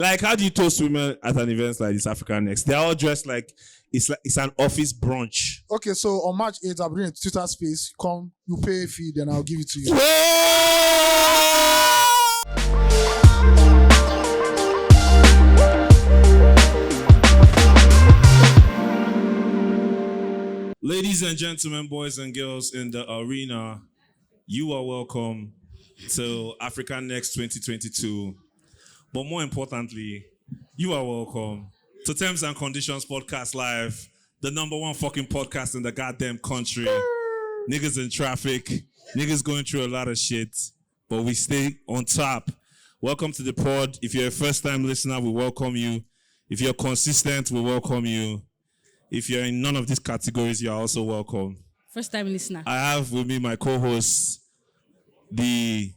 Like, how do you toast women at an event like this, Africa NXT? They're all dressed like it's an office brunch. Okay, so on March 8th, I'll bring a Twitter space. Come, you pay a fee, then I'll give it to you. Ladies and gentlemen, boys and girls in the arena, you are welcome to Africa NXT 2022. But more importantly, you are welcome to Terms and Conditions Podcast Live, the #1 fucking podcast in the goddamn country. Niggas in traffic, niggas going through a lot of shit, but we stay on top. Welcome to the pod. If you're a first-time listener, we welcome you. If you're consistent, we welcome you. If you're in none of these categories, you're also welcome. First-time listener. I have with me my co-host, the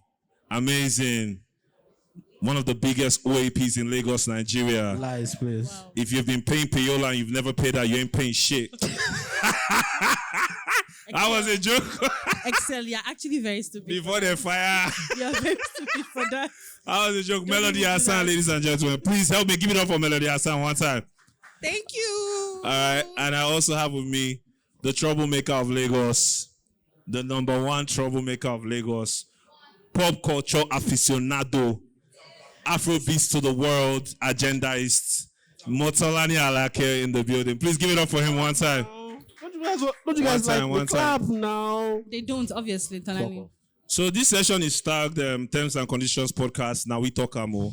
amazing, one of the biggest OAPs in Lagos, Nigeria. Lies, please. Wow. If you've been paying payola and you've never paid that, you ain't paying shit. That was a joke. Excel, you're actually very stupid. Before the fire. You're very stupid for that. That was a joke. Don't Melody even do Hassan, that. ladies and gentlemen. Please help me. Give it up for Melody Hassan one time. Thank you. All right. And I also have with me the troublemaker of Lagos, the #1 troublemaker of Lagos, pop culture aficionado, Afrobeats to the world, agendaist, Motolani Alake in the building. Please give it up for him one time. Don't you guys One time, like one the clap now? They don't, obviously, Tonani. So this session is tagged Terms and Conditions Podcast. Now we talk more.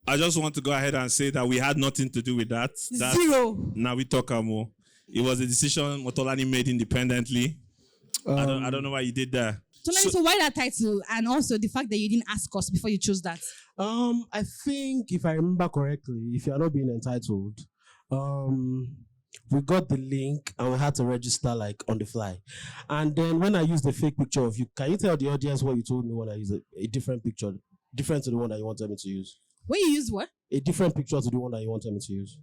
I just want to go ahead and say that we had nothing to do with that. Zero. Now we talk more. It was a decision Motolani made independently. I don't know why you did that. Tonani, so why that title? And also the fact that you didn't ask us before you chose that. I think if I remember correctly, if you are not being entitled, we got the link and we had to register like on the fly. And then when I used the fake picture of you, can you tell the audience what you told me when I used a different picture, different to the one that you wanted me to use? When you use what? A different picture to the one that you wanted me to use.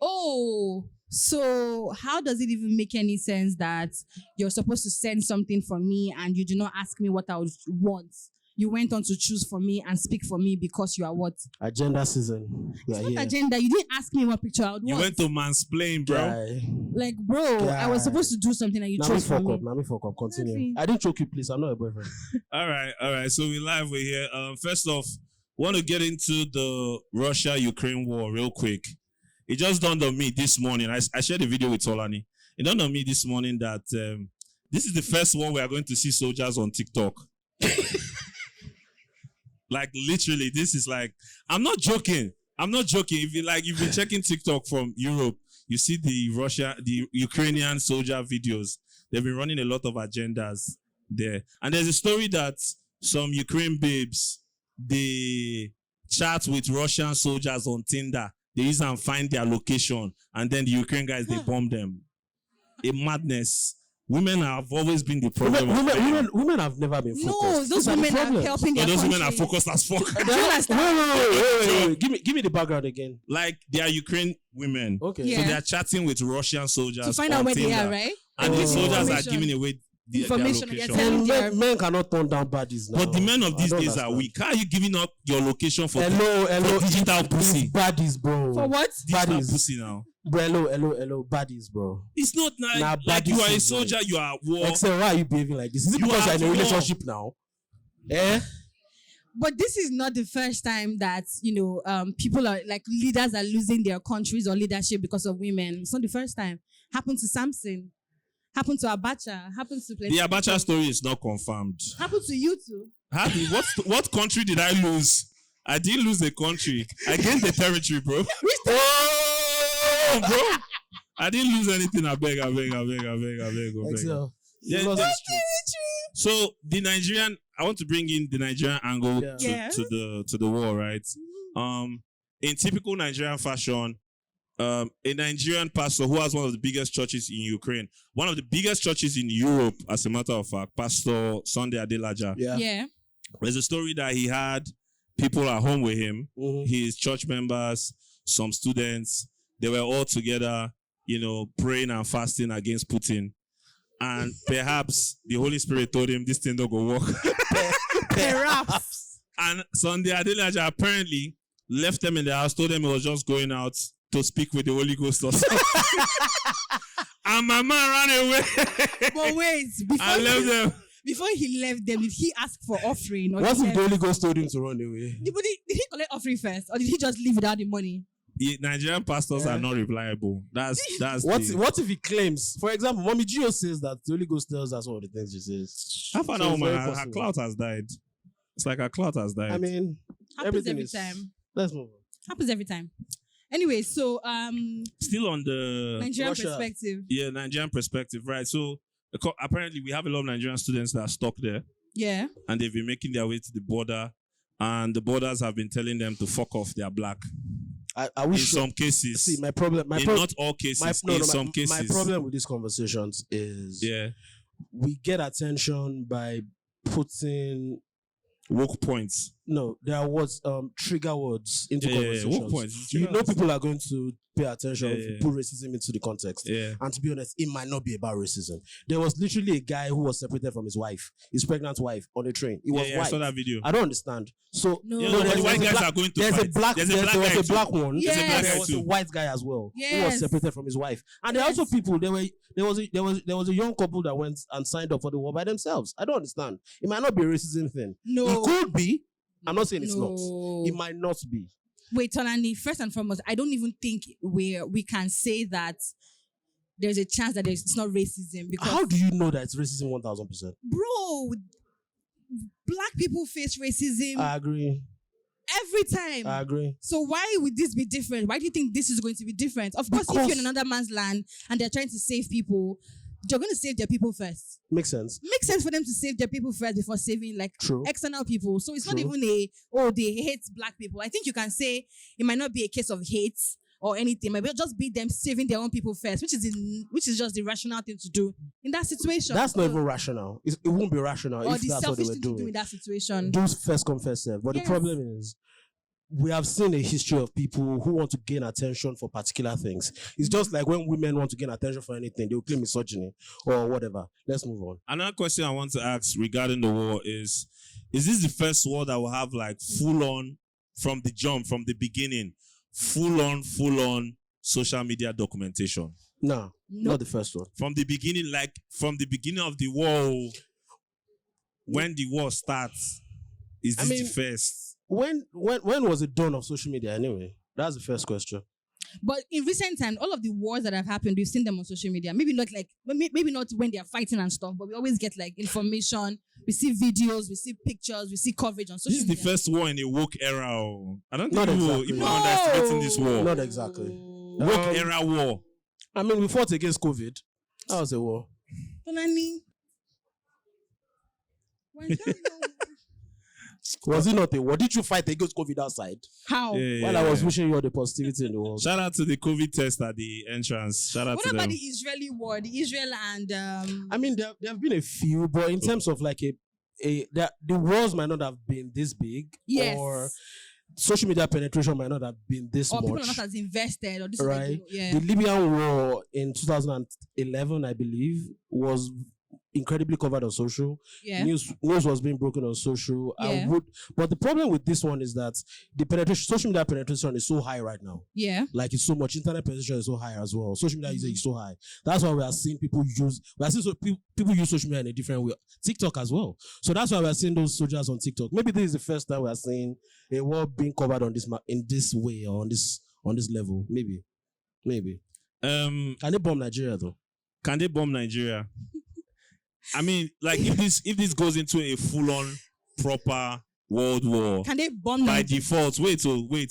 Oh, so how does it even make any sense that you're supposed to send something for me and you do not ask me what I would want? You went on to choose for me and speak for me because you are what? Agenda season. It's not agenda. You didn't ask me what picture I would You want. went to mansplain, bro. Guy. Like, bro, I was supposed to do something and you Now me chose for fuck me. up. Now me fuck up. Continue. Nothing. I didn't choke you, please. I'm not a boyfriend. All right. So we live. We're here. First off, want to get into the Russia-Ukraine war real quick. It just dawned on me this morning. I shared a video with Tolani. It dawned on me this morning that this is the first one we are going to see soldiers on TikTok. Like literally, this is like, I'm not joking. If you've been checking TikTok from Europe, you see the Ukrainian soldier videos. They've been running a lot of agendas there. And there's a story that some Ukraine babes, they chat with Russian soldiers on Tinder. They use and find their location. And then the Ukraine guys, they bomb them. A madness. Women have always been the problem. Women have never been focused. No, those women are helping their Those country. women are focused as fuck. Wait. Give me the background again. Like, they are Ukraine women. Okay. Yeah. So they are chatting with Russian soldiers To find on out where Tinder. they are, right? And the soldiers are Information. giving away their Information, location. yeah, And Yeah. men cannot turn down baddies now. But the men of these I don't days are understand. weak. How are you giving up your location for Hello. digital It's pussy? baddies, bro. For what? Digital baddies. pussy now. Bro, hello, baddies, bro. It's not Nah, like you are a baddies, soldier, you are at war. Excel, why are you behaving like this? Is it You because are you're in a at war. relationship now? Eh? But this is not the first time that, people are like leaders are losing their countries or leadership because of women. It's not the first time. Happened to Samson. Happened to Abacha. Happened to plenty. The Abacha story is not confirmed. Happened to you too. What country did I lose? I didn't lose the country. I gained the territory, bro. Oh, bro. I didn't lose anything. I beg. Excel. Yeah, You lost that's the streets. So the Nigerian, I want to bring in the Nigerian angle Yeah. to the war, right? In typical Nigerian fashion, a Nigerian pastor who has one of the biggest churches in Ukraine, one of the biggest churches in Europe, as a matter of fact, Pastor Sunday Adelaja. Yeah. There's a story that he had people at home with him, Mhm. his church members, some students. They were all together, praying and fasting against Putin. And perhaps the Holy Spirit told him this thing don't go work. Perhaps. And Sunday Adelaja apparently left them in the house, told them he was just going out to speak with the Holy Ghost or something. And my man ran away. But wait, I left them. Before he left them, did he ask for offering? Or What did if he- the Holy Ghost told him to run away? Did he collect offering first, or did he just leave without the money? Nigerian pastors are not reliable. That's What if he claims? For example, Mommy Gio says that the Holy Ghost tells us all the things she says. I found So out it's woman, very her possible. clout has died. It's like her clout has died. I mean, Happens everything every is. time. Let's move on. Happens every time. Anyway, so Still on the Nigerian Russia. perspective. Nigerian perspective, right? So apparently we have a lot of Nigerian students that are stuck there, Yeah. and they've been making their way to the border, and the borders have been telling them to fuck off. They are black. I In wish. some cases, See, my problem. in not all cases, in some cases. My problem with these conversations is Yeah, we get attention by putting woke points. no, there are words, trigger words into Yeah, conversations. woke points. You know, people are going to pay attention if you Yeah. put racism into the context. Yeah, And to be honest, it might not be about racism. There was literally a guy who was separated from his wife, his pregnant wife, on a train. He was I white. saw that video. I don't understand. So No. Yeah, No, but there's the white a guys black- are going to there's fight. a black. There's a There black was guy a too. black one. Yes. There's a black There guy was a too. white guy as well who was Yes. separated from his wife. And there are Yes. also people. There was a young couple that went and signed up for the war by themselves. I don't understand. It might not be a racism thing. No. It could be. I'm not saying it's not. No. It might not be. Wait, Tonani, first and foremost, I don't even think we can say that there's a chance that it's not racism because How do you know that it's racism 1000%? bro, black people face racism I agree. every time. I agree. So why would this be different? Why do you think this is going to be different? Of course, if Because- you're in another man's land and they're trying to save people, they're going to save their people first. Makes sense. Makes sense for them to save their people first before saving like True. external people. So it's not True. even they hate black people. I think you can say it might not be a case of hate or anything. It might just be them saving their own people first, which is just the rational thing to do in that situation. That's not So- even rational. It won't be rational or if the that's what they selfish were thing to do doing. in that situation. Do first come first serve. But Yes. the problem is, we have seen a history of people who want to gain attention for particular things. It's just like when women want to gain attention for anything, they will claim misogyny or whatever. Let's move on. Another question I want to ask regarding the war is this the first war that will have like full on from the jump, from the beginning, full on social media documentation? No, Nope. not the first one. From the beginning, like from the beginning of the war, when the war starts, is this the first? When was the dawn of social media anyway? That's the first question. But in recent times, all of the wars that have happened, we've seen them on social media. Maybe not when they are fighting and stuff, but we always get like information. We see videos, we see pictures, we see coverage on social This is the media. first war in a woke era. Oh. I don't Not think exactly. people are underestimating this war. Not exactly. Woke era war. I mean, we fought against COVID. That was a war. Tonani. Why don't you know Was it not a war? Did you fight against COVID outside? how? While I was wishing you all the positivity in the world. Shout out to the COVID test at the entrance. Shout out What to about them. the Israeli war? The Israel and I mean, there have been a few, but in terms of like the wars might not have been this big, yes, or social media penetration might not have been this or people are much. not as invested, or this Right. is like, yeah. The Libyan war in 2011, I believe, was incredibly covered on social. Yeah. News was being broken on social. Yeah. But the problem with this one is that the social media penetration is so high right now. Yeah. Like it's so much. Internet penetration is so high as well. Social media usage is so high. That's why we are seeing people use. We are seeing people use social media in a different way. TikTok as well. So that's why we are seeing those soldiers on TikTok. Maybe this is the first time we are seeing a war being covered on this in this way or on this level. Maybe. Can they bomb Nigeria though? Can they bomb Nigeria? I mean, like if this goes into a full-on proper world war, Can they bomb by them? default,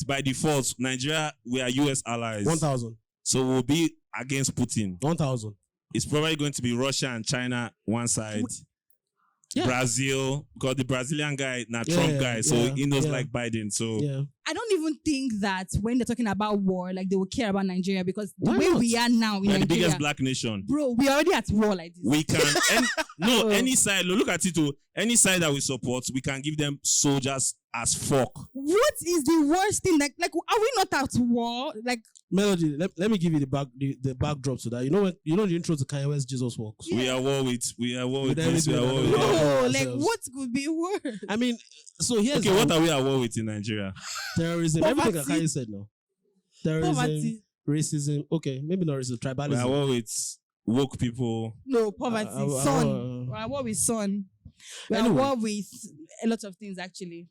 by default, Nigeria, we are US allies. 1,000. So we'll be against Putin. 1,000. It's probably going to be Russia and China one side. Yeah. Brazil, because the Brazilian guy, not Yeah, Trump guy, so yeah, he knows yeah. like Biden. So Yeah. I don't even think that when they're talking about war, like they will care about Nigeria, because the Why way not? we are now in we are the Nigeria, biggest black nation. bro, we are already at war like this. We can any Oh. side. Look at it. Any side that we support, we can give them soldiers as fuck. What is the worst thing? Like, are we not at war? Like, Melody, let me give you the backdrop to that. You know the intro to Kanye West Jesus Walks. We are war with this. We are war with this. no, like what could be worse? I mean, so here's okay. What are we at war with in Nigeria? Terrorism. Poverty. Everything that Kanye said now. Terrorism, Poverty. racism. Okay, maybe not racism. We are Tribalism. war with woke people. No, poverty. Son. We are war with son. We are Anyway. war with a lot of things actually.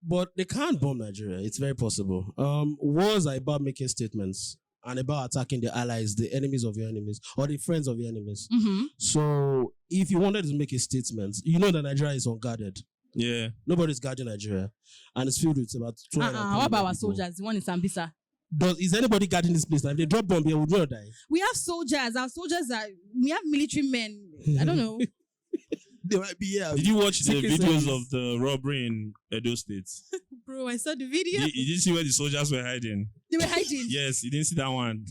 But they can't bomb Nigeria. It's very possible. Wars are about making statements and about attacking the allies, the enemies of your enemies, or the friends of your enemies. Mm-hmm. So if you wanted to make a statement, you know that Nigeria is unguarded. Yeah. Nobody's guarding Nigeria. And it's filled with about 200 What about our people. soldiers? The one in Sambisa. Is anybody guarding this place? Now, if they drop bomb here, would you die? We have soldiers. Our soldiers we have military men. I don't know. They might be here. Did you watch the Secret videos service. of the robbery in Edo State? Bro, I saw the video. You didn't see where the soldiers were hiding? They were hiding. Yes, you didn't see that one.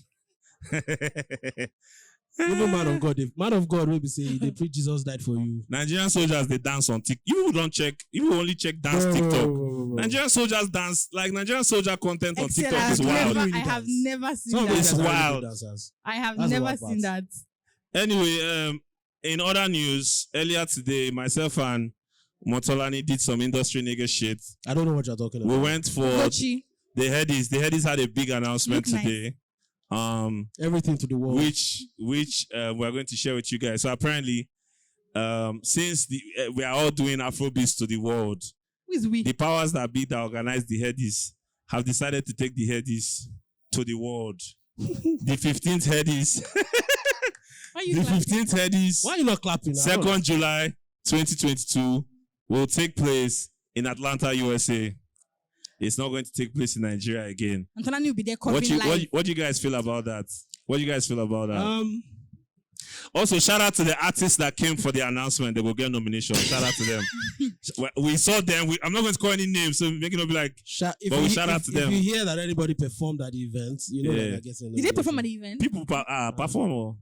Even man of God will be saying they preach Jesus died for you. Nigerian soldiers, they dance on TikTok. You don't check. You only check dance TikTok. Nigerian soldiers dance like Nigerian soldier content on Excellent. TikTok is wild. I have never seen Some of these It's that. guys are really wild. good dancers. I have That's the never wild seen that. Anyway, in other news, earlier today, myself and Motolani did some industry nigga shit. I don't know what you're talking about. We went for Gucci. the Headies. The Headies had a big announcement Look nice. today. Everything to the world. Which we're going to share with you guys. So apparently, since we are all doing Afrobeats to the world, Who is we? the powers that be that organize the Headies have decided to take the Headies to the world. The 15th Headies. Why you The clapping? 15th Headies, Why are you not clapping? 2nd July 2022, will take place in Atlanta, USA. It's not going to take place in Nigeria again. Antonani will be there covering live. What do you guys feel about that? What do you guys feel about that? Also, shout out to the artists that came for the announcement. They will get nomination. Shout out to them. We saw them. I'm not going to call any names, so make it not be like. Shout out to them. If you hear that anybody performed at the event, you know that they're getting. Did they perform at the event? People perform. Or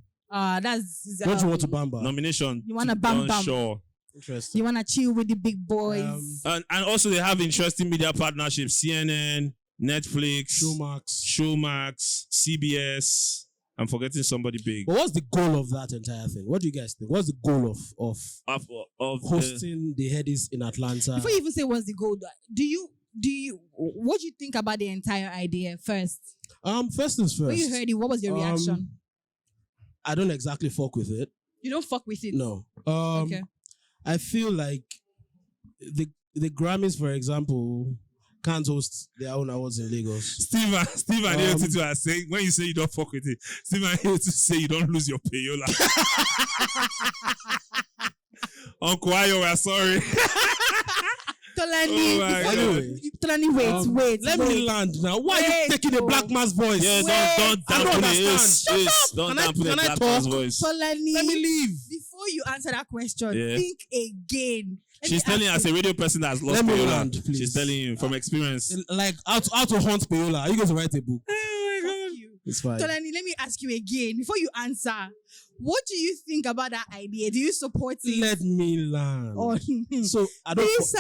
That's. Don't you want to bamba? nomination. You wanna bam bam? Sure. Interesting. You wanna chill with the big boys? And also they have interesting media partnerships: CNN, Netflix, Showmax, CBS. I'm forgetting somebody big. But what's the goal of that entire thing? What do you guys think? What's the goal of hosting the Headies in Atlanta? Before you even say what's the goal, what do you think about the entire idea first? First things first. When you heard it, what was your reaction? I don't exactly fuck with it. You don't fuck with it. No. Okay. I feel like the Grammys, for example, can't host their own awards in Lagos. Steve and Ayotutu are saying, when you say you don't fuck with it, Steve and Ayotutu say you don't lose your payola. Uncle Ayo, we're sorry. Tolani, Oh my Tolani, wait. Let me land now. Why are you taking the black man's voice? Yeah, don't I don't dampen understand. it. Don't dampen the can I black talk? man's voice. Tolani, Let me leave. before you answer that question, Yeah. think again. She's telling as a radio person that has lost Let me payola. land, please. She's telling you from experience. Like how to hunt payola. Are you going to write a book? you. It's fine. Tolani, let me ask you again before you answer. What do you think about that idea? Do you support it? Let me land. Or So I don't. Lisa.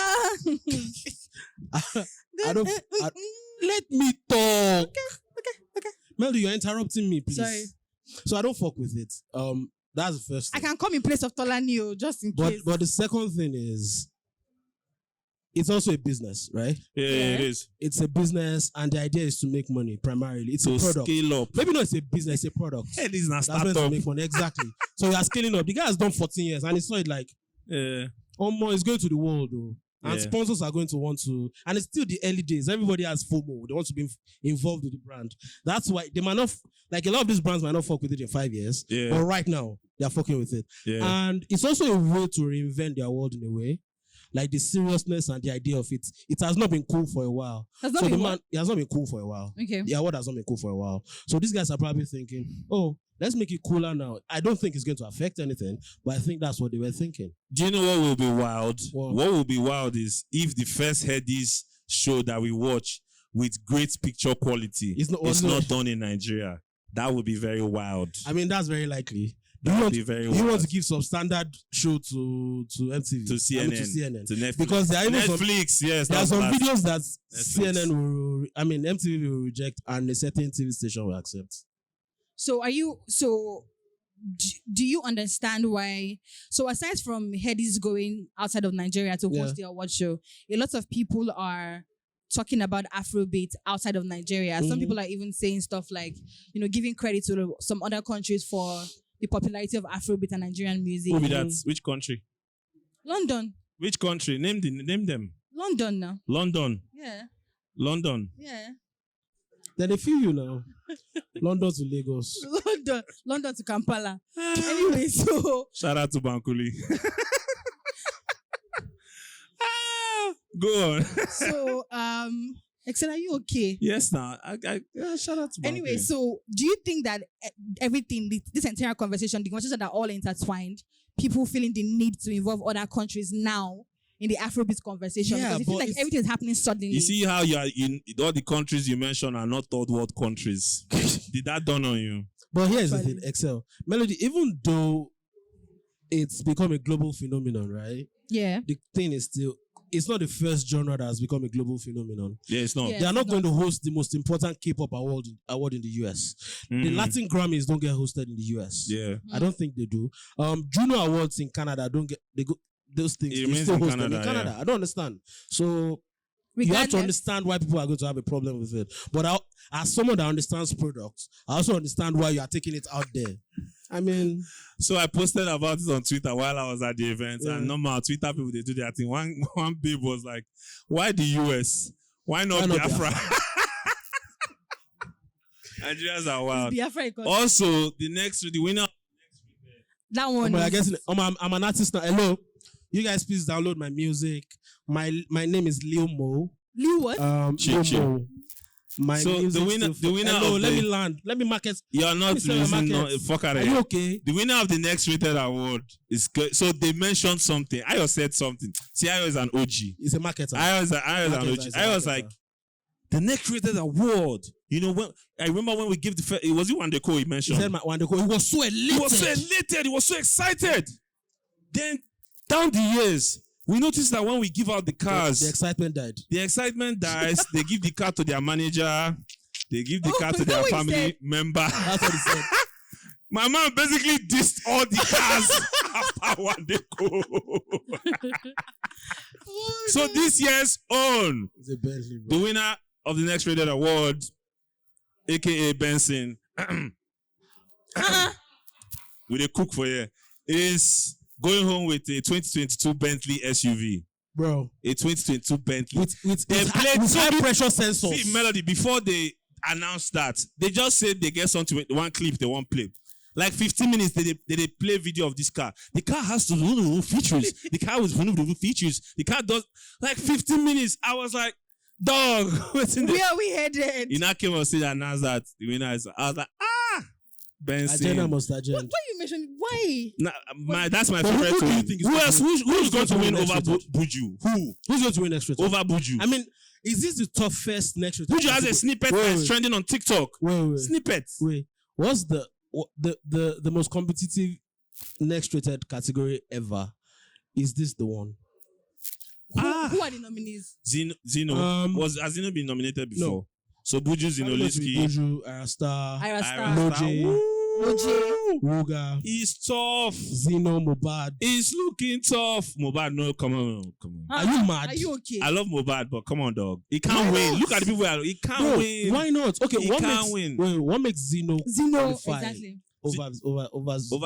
Let me talk. Okay. Melody, you're interrupting me, please. Sorry. So I don't fuck with it. That's the first I thing. can come in place of Tolani, just in case. But the second thing is, it's also a business, right? Yeah, it is. It's a business, and the idea is to make money primarily. It's To a product. scale up. Maybe not it's a business, it's a product. It is not That's meant to startup. make money. Exactly. So we are scaling up. The guy has done 14 years, and it's not like, Yeah. more is going to the world, though. And Yeah. sponsors are going to want to, and it's still the early days. Everybody has FOMO. They want to be involved with the brand. That's why they might not, like a lot of these brands might not fuck with it in 5 years. Yeah. But right now, they're fucking with it. Yeah. And it's also a way to reinvent their world in a way. Like the seriousness and the idea of it. It has not been cool for a while. Has not So been the what? man, it has not been cool for a while. Okay. The award has not been cool for a while. So these guys are probably thinking, oh, let's make it cooler now. I don't think it's going to affect anything, but I think that's what they were thinking. Do you know what will be wild? What? What will be wild is if the first Headies show that we watch with great picture quality It's not done in Nigeria. That would be very wild. I mean, that's very likely. Do you want be very do you want to wild. give some standard show to MTV? To I mean, CNN, to Netflix. Because there are even some Netflix, yes. there are that's some last. videos that Netflix. CNN will, I mean, MTV will reject and a certain TV station will accept. So do you understand why? So aside from Headies going outside of Nigeria to host the award show, a lot of people are talking about Afrobeat outside of Nigeria. Some people are even saying stuff like, giving credit to some other countries for the popularity of Afrobeat and Nigerian music. Who be that? Which country? London. Which country? Name them. London now. London. Yeah. London. Yeah. Then they feel you now. London to Lagos. London to Kampala. Anyway, so Shout out to Bankuli. Go on. so Excel, are you okay? Yes, now. Yeah, shout out to Bankuli. Anyway, so do you think that everything, this entire conversation, the conversations are all intertwined? People feeling the need to involve other countries now in the Afrobeat conversation? Yeah, because it feels but like everything is happening suddenly. You see how all the countries you mentioned are not third world countries. Did that dawn on you? But here's the thing, Excel. Melody, even though it's become a global phenomenon, right? Yeah. The thing is still, it's not the first genre that has become a global phenomenon. Yeah, it's not. Yeah. They are not going to host the most important K-pop award in the US. The Latin Grammys don't get hosted in the US. Yeah. I don't think they do. Juno Awards in Canada those things. It They remains still in host them Canada, in Canada. I don't understand. So you have to Regardless- understand why people are going to have a problem with it. But as someone that understands products, I also understand why you are taking it out there. I mean, So I posted about it on Twitter while I was at the event, Yeah. and normal Twitter people, they do their thing. One babe was like, "Why the US? Why not Biafra?" Nigerians are wild. Biafra economy. Also, the winner. That one. but I is- guess I'm an artist now. Hello, you guys, please download my music. My name is Lil Mo. Lil what? Lil Chill. Mo. My So the music winner still- Hello, of let the- me land. Let me market. You're not Let me sell my losing. No, market. fuck out Are of you here. okay? The winner of the next rated award is good. So they mentioned something. Ayo said something. See, Ayo is an OG. It's a marketer. Ayo is an Marketer OG. is a I was marketer. like, the next rated award. When I remember when we give the first, it was you and the co he He mentioned. said he was so elated. He was so elated. He was so excited. Then down the years, we noticed that when we give out the cars, The excitement died. the excitement dies. They give the car to their manager. They give the car to is that their what he family said? member. That's what he said. My man basically dissed all the cars after one day go. So this year's own, It's a Bentley, the bro. winner of the next rated award, aka Benson, with a cook for you, is going home with a 2022 Bentley SUV. Bro. A 2022 Bentley. With They played with so high big- pressure sensors. See, Melody, before they announced that, they just said they get something, one clip, they won't play. Like 15 minutes, they play video of this car. The car has to do features. The car was one of the features. The car does like 15 minutes. I was like, dog, what's in there? Where are we headed? You now came and said announced that the winner is. I was like, Benson. Agenda must agenda. Why you mentioned why? Nah, that's my But who favorite. do you one. think is Who going else? to Who's going to win over next rated? Buju? Who? Who's going to win next rated? Over Buju? I mean, is this the toughest next rated? Buju has a snippet that's trending on TikTok. Wait. Snippets. Wait. What's the most competitive next rated category ever? Is this the one? Who are the nominees? Zeno. Has Zeno been nominated before? No. So Buju, Zeno, Liski. Buju, Star, Ira Star. Moje, Moje. Ruga, He's tough. Zeno, Mobad. He's looking tough. Mobad, no, come on. Are you mad? Are you okay? I love Mobad, but come on, dog. He can't Why win. not? Look at the people. He can't Bro, win. why not? Okay, He what can't makes win. Wait, what makes Zeno Zeno, qualify exactly. over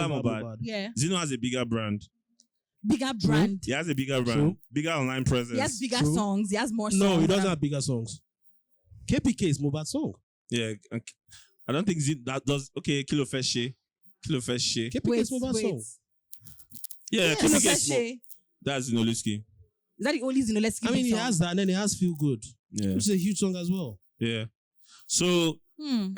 Mobad? Yeah. Zeno has a bigger brand. Bigger brand. He has a bigger brand. True. Bigger online presence. He has bigger True. songs. He has more songs. No, he doesn't have bigger songs. KPK is Mobad's song. Yeah. I don't think that does. Okay, Kilo Feshe. KPK Wait, is Mobad's song. Yeah, Kilo Kilo Feshe. Feshe. That's Zeno Liski. Is that the only Zinoletsky I mean, he song? has that, and then he has Feel Good, Yeah. which is a huge song as well. Yeah. So Hmm.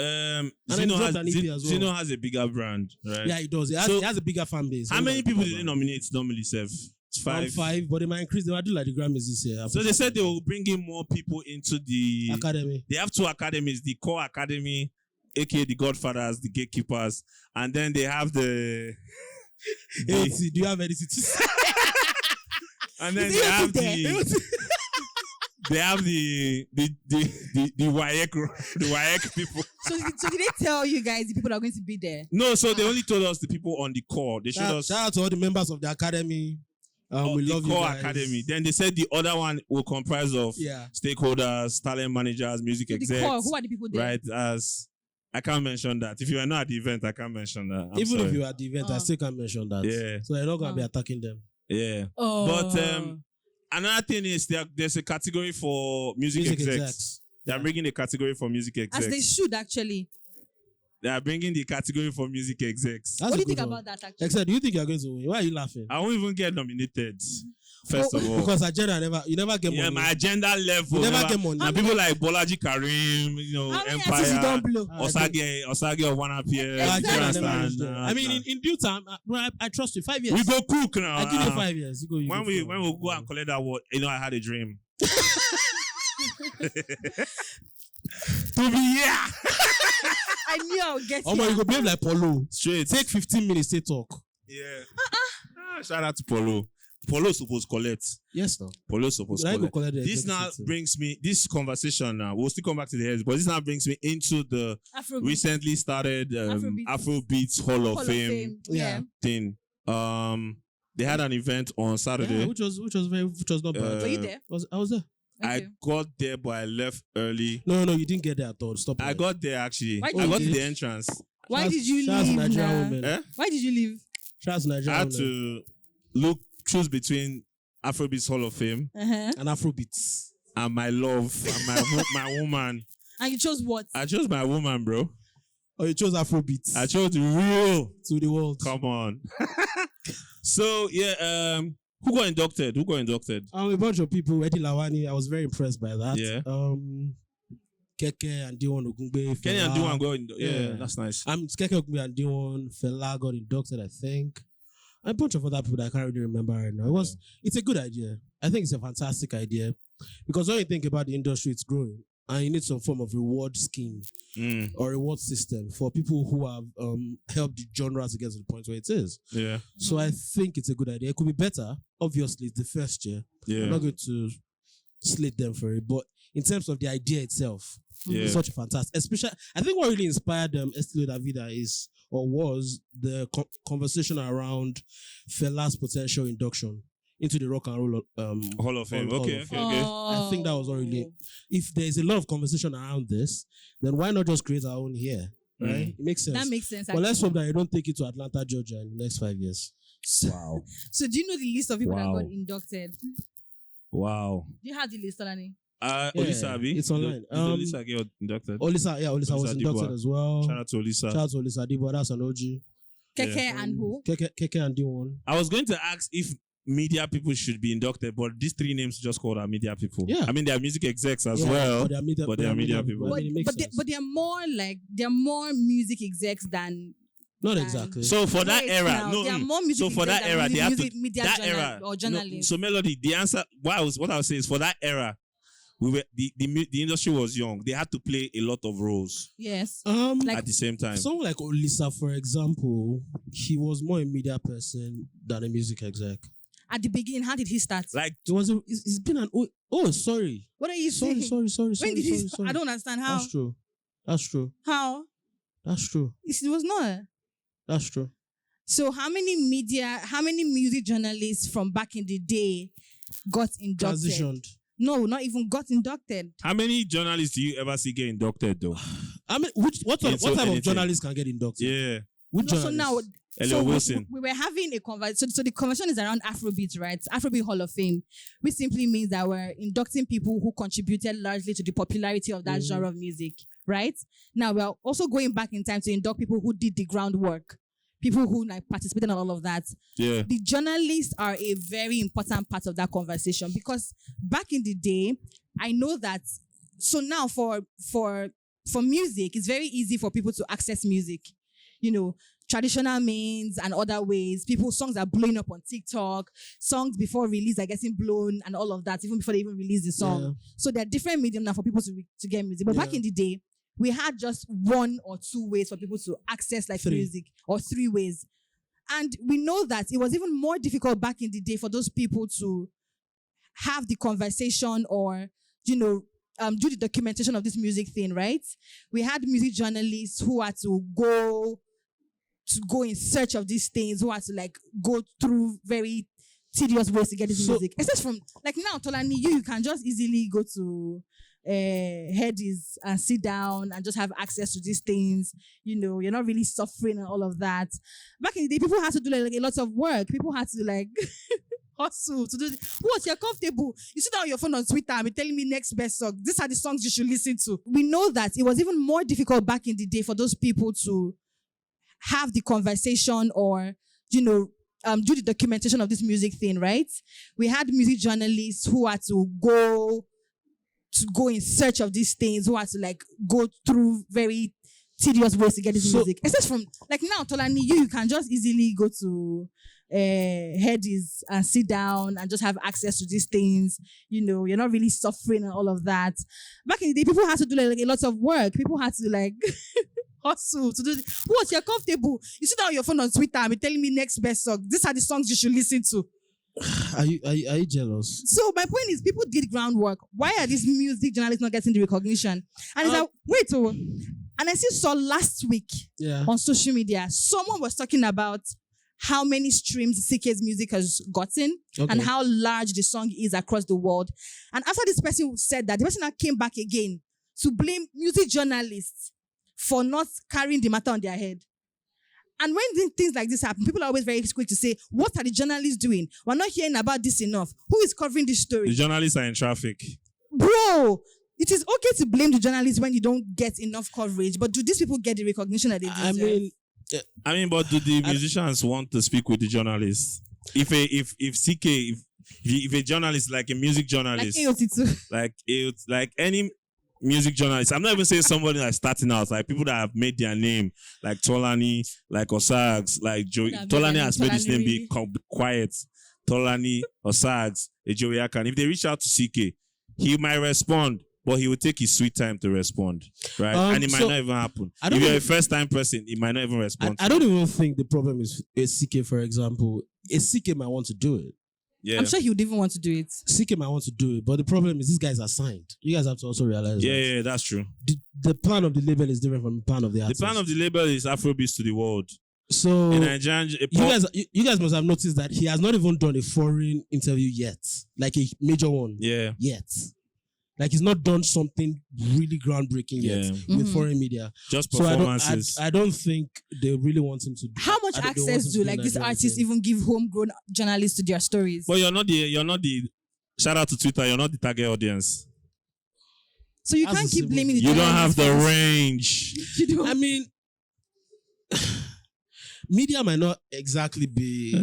Zeno dropped an EP as well. Zeno has a bigger brand, right? Yeah, he does. He has a bigger fan base. How many people did they nominate normally, Sev? It's five. Five, but they might increase. They might do like the Grammys this year. So they said they will bring in more people into the Academy. They have two academies, the core academy aka the Godfathers, the gatekeepers, and then they have the Do you have anything to say? and then they have the WAEC people. So did they tell you guys the people that are going to be there? No, so they only told us the people on the core. They showed us Shout out to all the members of the academy. We the love you core guys. academy. Then they said the other one will comprise of stakeholders, talent managers, music So execs. the core, who are the people there? Right, as I can't mention that. If you are not at the event, I can't mention that. I'm Even sorry. if you are at the event, I still can't mention that. Yeah. So you're not going to be attacking them. Yeah. But another thing is there's a category for music execs. They are bringing a category for music execs. As they should actually. They are bringing the category for music execs. What do you think about that actually? Except, do you think you're going to win? Why are you laughing? I won't even get nominated. First of all. Because agenda you never get money. Yeah, my agenda level. You never get money. And people like Bolaji Karim, How many Empire, artists you don't blow? Osage of One Appear. Exactly. I mean, in due time, I trust you. 5 years. We go cook now. I give you 5 years. When we go and collect that award, I had a dream. To be here. I knew I would get Oh my, you go behave like Polo. Straight. Take 15 minutes to talk. Yeah. Shout out to Polo. Polo supposed to collect. Yes, no. Polo supposed to I go collect. collect the This now executive. brings me, this conversation now, we'll still come back to the heads, but this now brings me into the Afrobeats. recently started Afrobeats Hall of Fame Yeah. thing. They had an event on Saturday. Yeah, which was not bad. Were you there? I was there. I Okay. got there, but I left early. No, you didn't get there at all. Stop. I got there actually. Why I did got you to the leave? entrance. Why did you Shout out to leave? Nigerian Nah? women. Eh? Why did you leave? Shout out to I Nigerian had women. to choose between Afrobeats Hall of Fame Uh-huh. And Afrobeats. and my love and my woman. And you chose what? I chose my woman, bro. Oh, you chose Afrobeats. I chose the real. to the world. Come on. So yeah, who got inducted? A bunch of people. Eddie Lawani. I was very impressed by that. Yeah. Keke and Dion Ogungbe. Kenny and Fela. Duan got yeah, Yeah. that's nice. Keke Ogungbe and Dion. Fela got inducted, I think. And a bunch of other people that I can't really remember right now. It's a good idea. I think it's a fantastic idea. Because when you think about the industry, it's growing. And you need some form of reward scheme or reward system for people who have helped the genre to get to the point where it is. Yeah. So I think it's a good idea. It could be better. Obviously, it's the first year. I'm Yeah. not going to slate them for it. But in terms of the idea itself, Yeah. it's such a fantastic. Especially, I think what really inspired Estilo Davida was the conversation around Fela's potential induction into the rock and roll Hall of Fame. Hall Okay. of Fame. Okay. I think that was what really. If there's a lot of conversation around this, then why not just create our own here? Right? It makes sense. That makes sense. But let's actually. hope that you don't take it to Atlanta, Georgia in the next 5 years. Wow. So do you know the list of people that Wow. got inducted? Do Wow. you have the list, Olani? Olisa Abi. it's online. Olisa get inducted. Olisa was Olisa inducted Adibwa. as well. Shout out to Olisa. Shout out to Olisa Adibwa, that's an OG. Keke and who? Keke and D1. I was going to ask if media people should be inducted, but these three names just called are media people. Yeah. I mean, they are music execs as well. But they are media, people. I mean, it makes But sense. they are more music execs than Not exactly. So for that Wait, era, now, they are more music so for execs that than era, they have to media that journal- era or journalists. So Melody, the answer. What I was saying is for that era, we were the industry was young. They had to play a lot of roles Yes. at the same time. someone like Olisa, for example, he was more a media person than a music exec. At the beginning, how did he start? Like It's been an sorry. What are you Sorry. saying? When did he? Sorry. I don't understand how. That's true. How? That's true. It was not. That's true. So how many music journalists from back in the day got inducted? Transitioned. No, not even got inducted. how many journalists do you ever see get inducted though? I mean, what type anything. of journalist can get inducted? Yeah, Which No, so journalist? now, Elliot we- Wilson. We were having a conversation. So the conversation is around Afrobeat, right? Afrobeat Hall of Fame, which simply means that we're inducting people who contributed largely to the popularity of that genre of music, right? Now we're also going back in time to induct people who did the groundwork, people who participated in all of that. yeah, The journalists are a very important part of that conversation because back in the day, I know that. So now for music, it's very easy for people to access music. You know, traditional means and other ways. Songs are blowing up on TikTok. Songs before release are getting blown and all of that, even before they even release the song. Yeah. So there are different mediums now for people to get music. But back in the day, we had just 1 or 2 ways for people to access like 3. music, or 3 ways. And we know that it was even more difficult back in the day for those people to have the conversation or, do the documentation of this music thing, right? We had music journalists who had to go in search of these things, who had to like go through very tedious ways to get this music. Except from like now, Tolani, you can just easily go to Headies and sit down and just have access to these things. You're not really suffering and all of that. Back in the day, people had to do like a lot of work. People had to like hustle to do this. What? You're comfortable. You sit down on your phone on Twitter and be telling me next best song. These are the songs you should listen to. We know that it was even more difficult back in the day for those people to have the conversation or, do the documentation of this music thing, right? We had music journalists who had to go in search of these things, who had to like go through very tedious ways to get this music. Except from like now, Tolani, you can just easily go to Headies and sit down and just have access to these things. You're not really suffering and all of that. Back in the day, people had to do like a lot of work. People had to like hustle to do this. What? You're comfortable. You sit down on your phone on Twitter and be telling me next best song. These are the songs you should listen to. Are you jealous? So my point is, people did groundwork. Why are these music journalists not getting the recognition? And it's like, wait, and I saw last week on social media, someone was talking about how many streams CK's music has gotten and how large the song is across the world. And after this person said that, the person now came back again to blame music journalists for not carrying the matter on their head. And when things like this happen, people are always very quick to say, what are the journalists doing? We're not hearing about this enough. Who is covering this story? The journalists are in traffic. Bro, it is okay to blame the journalists when you don't get enough coverage, but do these people get the recognition that they deserve? But do the musicians want to speak with the journalists? If a journalist, like a music journalist, like any music journalist, I'm not even saying somebody that's starting out, like people that have made their name, like Tolani, like Osags, like Joey. Tolani has made his name be quiet. Tolani, Osags, Joey Akan. If they reach out to CK, he might respond, but he will take his sweet time to respond, right? And it might not even happen. If you're a first-time person, it might not even respond. I don't even think the problem is a CK, for example. A CK might want to do it. Yeah. I'm sure he would even want to do it. CK might want to do it, but the problem is these guys are signed. You guys have to also realize that. Yeah, that's true. The plan of the label is different from the plan of the artist. The plan of the label is Afrobeats to the world. So in Nigerian, you guys must have noticed that he has not even done a foreign interview yet, like a major one. Yeah. Yet. Like he's not done something really groundbreaking yet with foreign media. Just performances. So I don't think they really want him to do. How much access do like these artists even give homegrown journalists to their stories? But you're not the shout out to Twitter, you're not the target audience. So you can't keep blaming the You don't have the range. I mean, media might not exactly be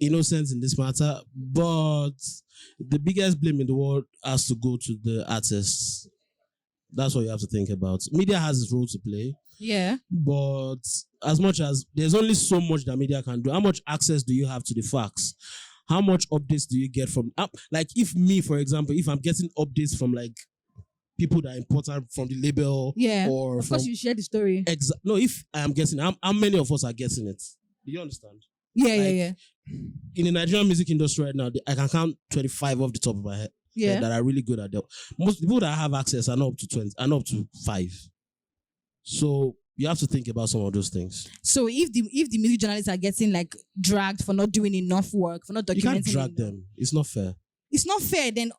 innocent in this matter, but the biggest blame in the world has to go to the artists. That's what you have to think about. Media has its role to play. Yeah. But as much as there's only so much that media can do, how much access do you have to the facts? How much updates do you get from, like if me, for example, if I'm getting updates from like people that are important from the label, or of course you share the story. No, if I am getting, how many of us are getting it? Do you understand? Yeah. In the Nigerian music industry right now, I can count 25 off the top of my head that are really good at that. Most people that have access are not up to 20, are not up to 5. So you have to think about some of those things. So if the music journalists are getting like dragged for not doing enough work, for not documenting, you can't drag them. It's not fair. It's not fair. Then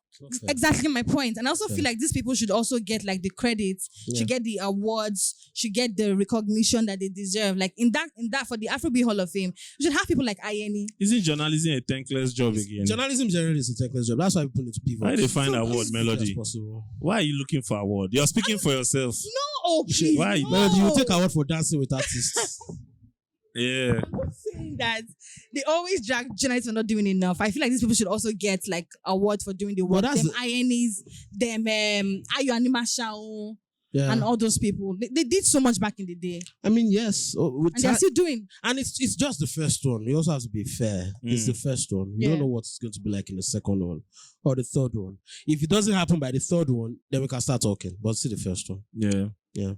exactly my point. And I also feel like these people should also get like the credits, should get the awards, should get the recognition that they deserve. Like in that for the Afrobeats Hall of Fame, you should have people like INE. Isn't journalism a thankless job again? Journalism generally is a thankless job. That's why people need to pivot. Why they find award, Melody? Why are you looking for award? You're speaking for yourself. No, please. Why? No. Melody, you take award for dancing with artists. Yeah. I'm not saying that they always drag journalists for not doing enough. I feel like these people should also get like awards for doing the work. Them INEs, them Ayo Animation, and all those people. They did so much back in the day. I mean, yes. And they're still doing. And it's just the first one. You also have to be fair. It's the first one. You don't know what it's going to be like in the second one or the third one. If it doesn't happen by the third one, then we can start talking. But see the first one. Yeah. Yeah.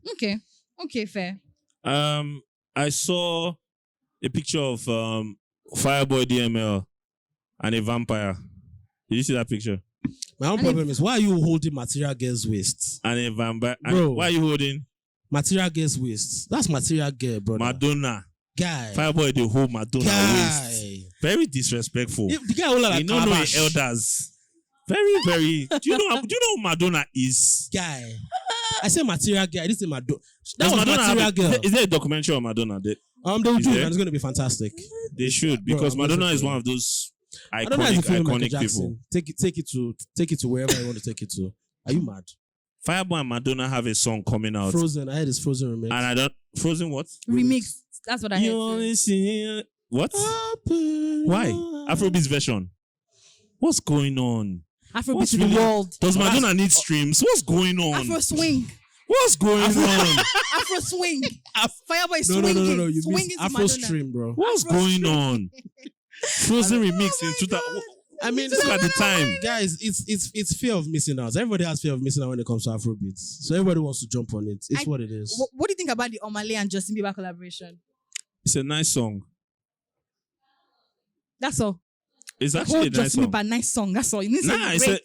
Okay, fair. I saw a picture of Fireboy DML and a vampire. Did you see that picture? My own problem is, why are you holding material girl's waist? And a vampire. Bro. Why are you holding? Material girl's waist. That's material girl, brother. Madonna. Guy. Fireboy, the whole Madonna waist. Very disrespectful. The guy all like you don't know the elders. Very, very. Do you know who Madonna is? Guy. I say material girl. I didn't say Madonna. That Does was Madonna material girl. Is there a documentary on Madonna? They will do it, there? and it's going to be fantastic. They should, because Bro, Madonna is one of those Madonna is a film Michael iconic Jackson. people. Take it to wherever you want to take it to. Are you mad? Fireboy and Madonna have a song coming out. Frozen. I heard it's Frozen remix. And I don't. Frozen what? Remix. That's what I You heard. only see what? Why? Afrobeats version. What's going on? Afrobeat to the world. Does Madonna need streams? What's going on? Afro swing. What's going on? Afro swing. Fireboy No, swinging. no. You swinging missed to Afro Madonna. stream, bro. What's Afro going stream. on? Frozen remix in 2000. I mean, Look at the time. guys, it's fear of missing out. Everybody has fear of missing out when it comes to Afrobeats. So everybody wants to jump on it. It's what it is. What do you think about the Omale and Justin Bieber collaboration? It's a nice song. That's all. It's The actually whole a nice Justin song. Bieber nice song. That's all. You need to Nah, say great.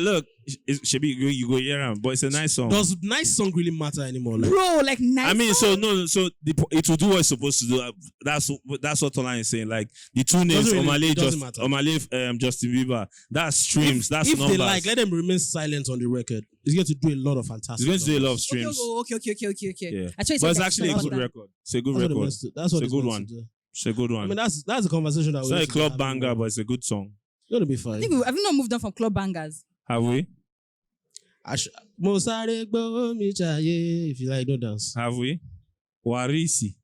look, it should be you go hear am, but it's a nice song. Does nice song really matter anymore? Like, Bro, like nice. I mean, song. it will do what it's supposed to do. That's what Tolan is saying. Like the two names, Doesn't really- Omale, doesn't matter. Justin Bieber. That's streams. That's if numbers. they like, let them remain silent on the record. It's going to do a lot of fantastic. It's going to do a lot of Okay, streams. okay. Yeah. I try to But it's say actually a that. good record. It's a good That's what record. That's what It's a good meant one. to do. It's a good one. I mean, that's a conversation that It's we're not a going to club have banger, more. but it's a good song. It's going to be I fine. think have we not moved on from club bangers? Have we? Mo sáré gbówó mi jayé. If you like, don't dance. Have we? Warisi.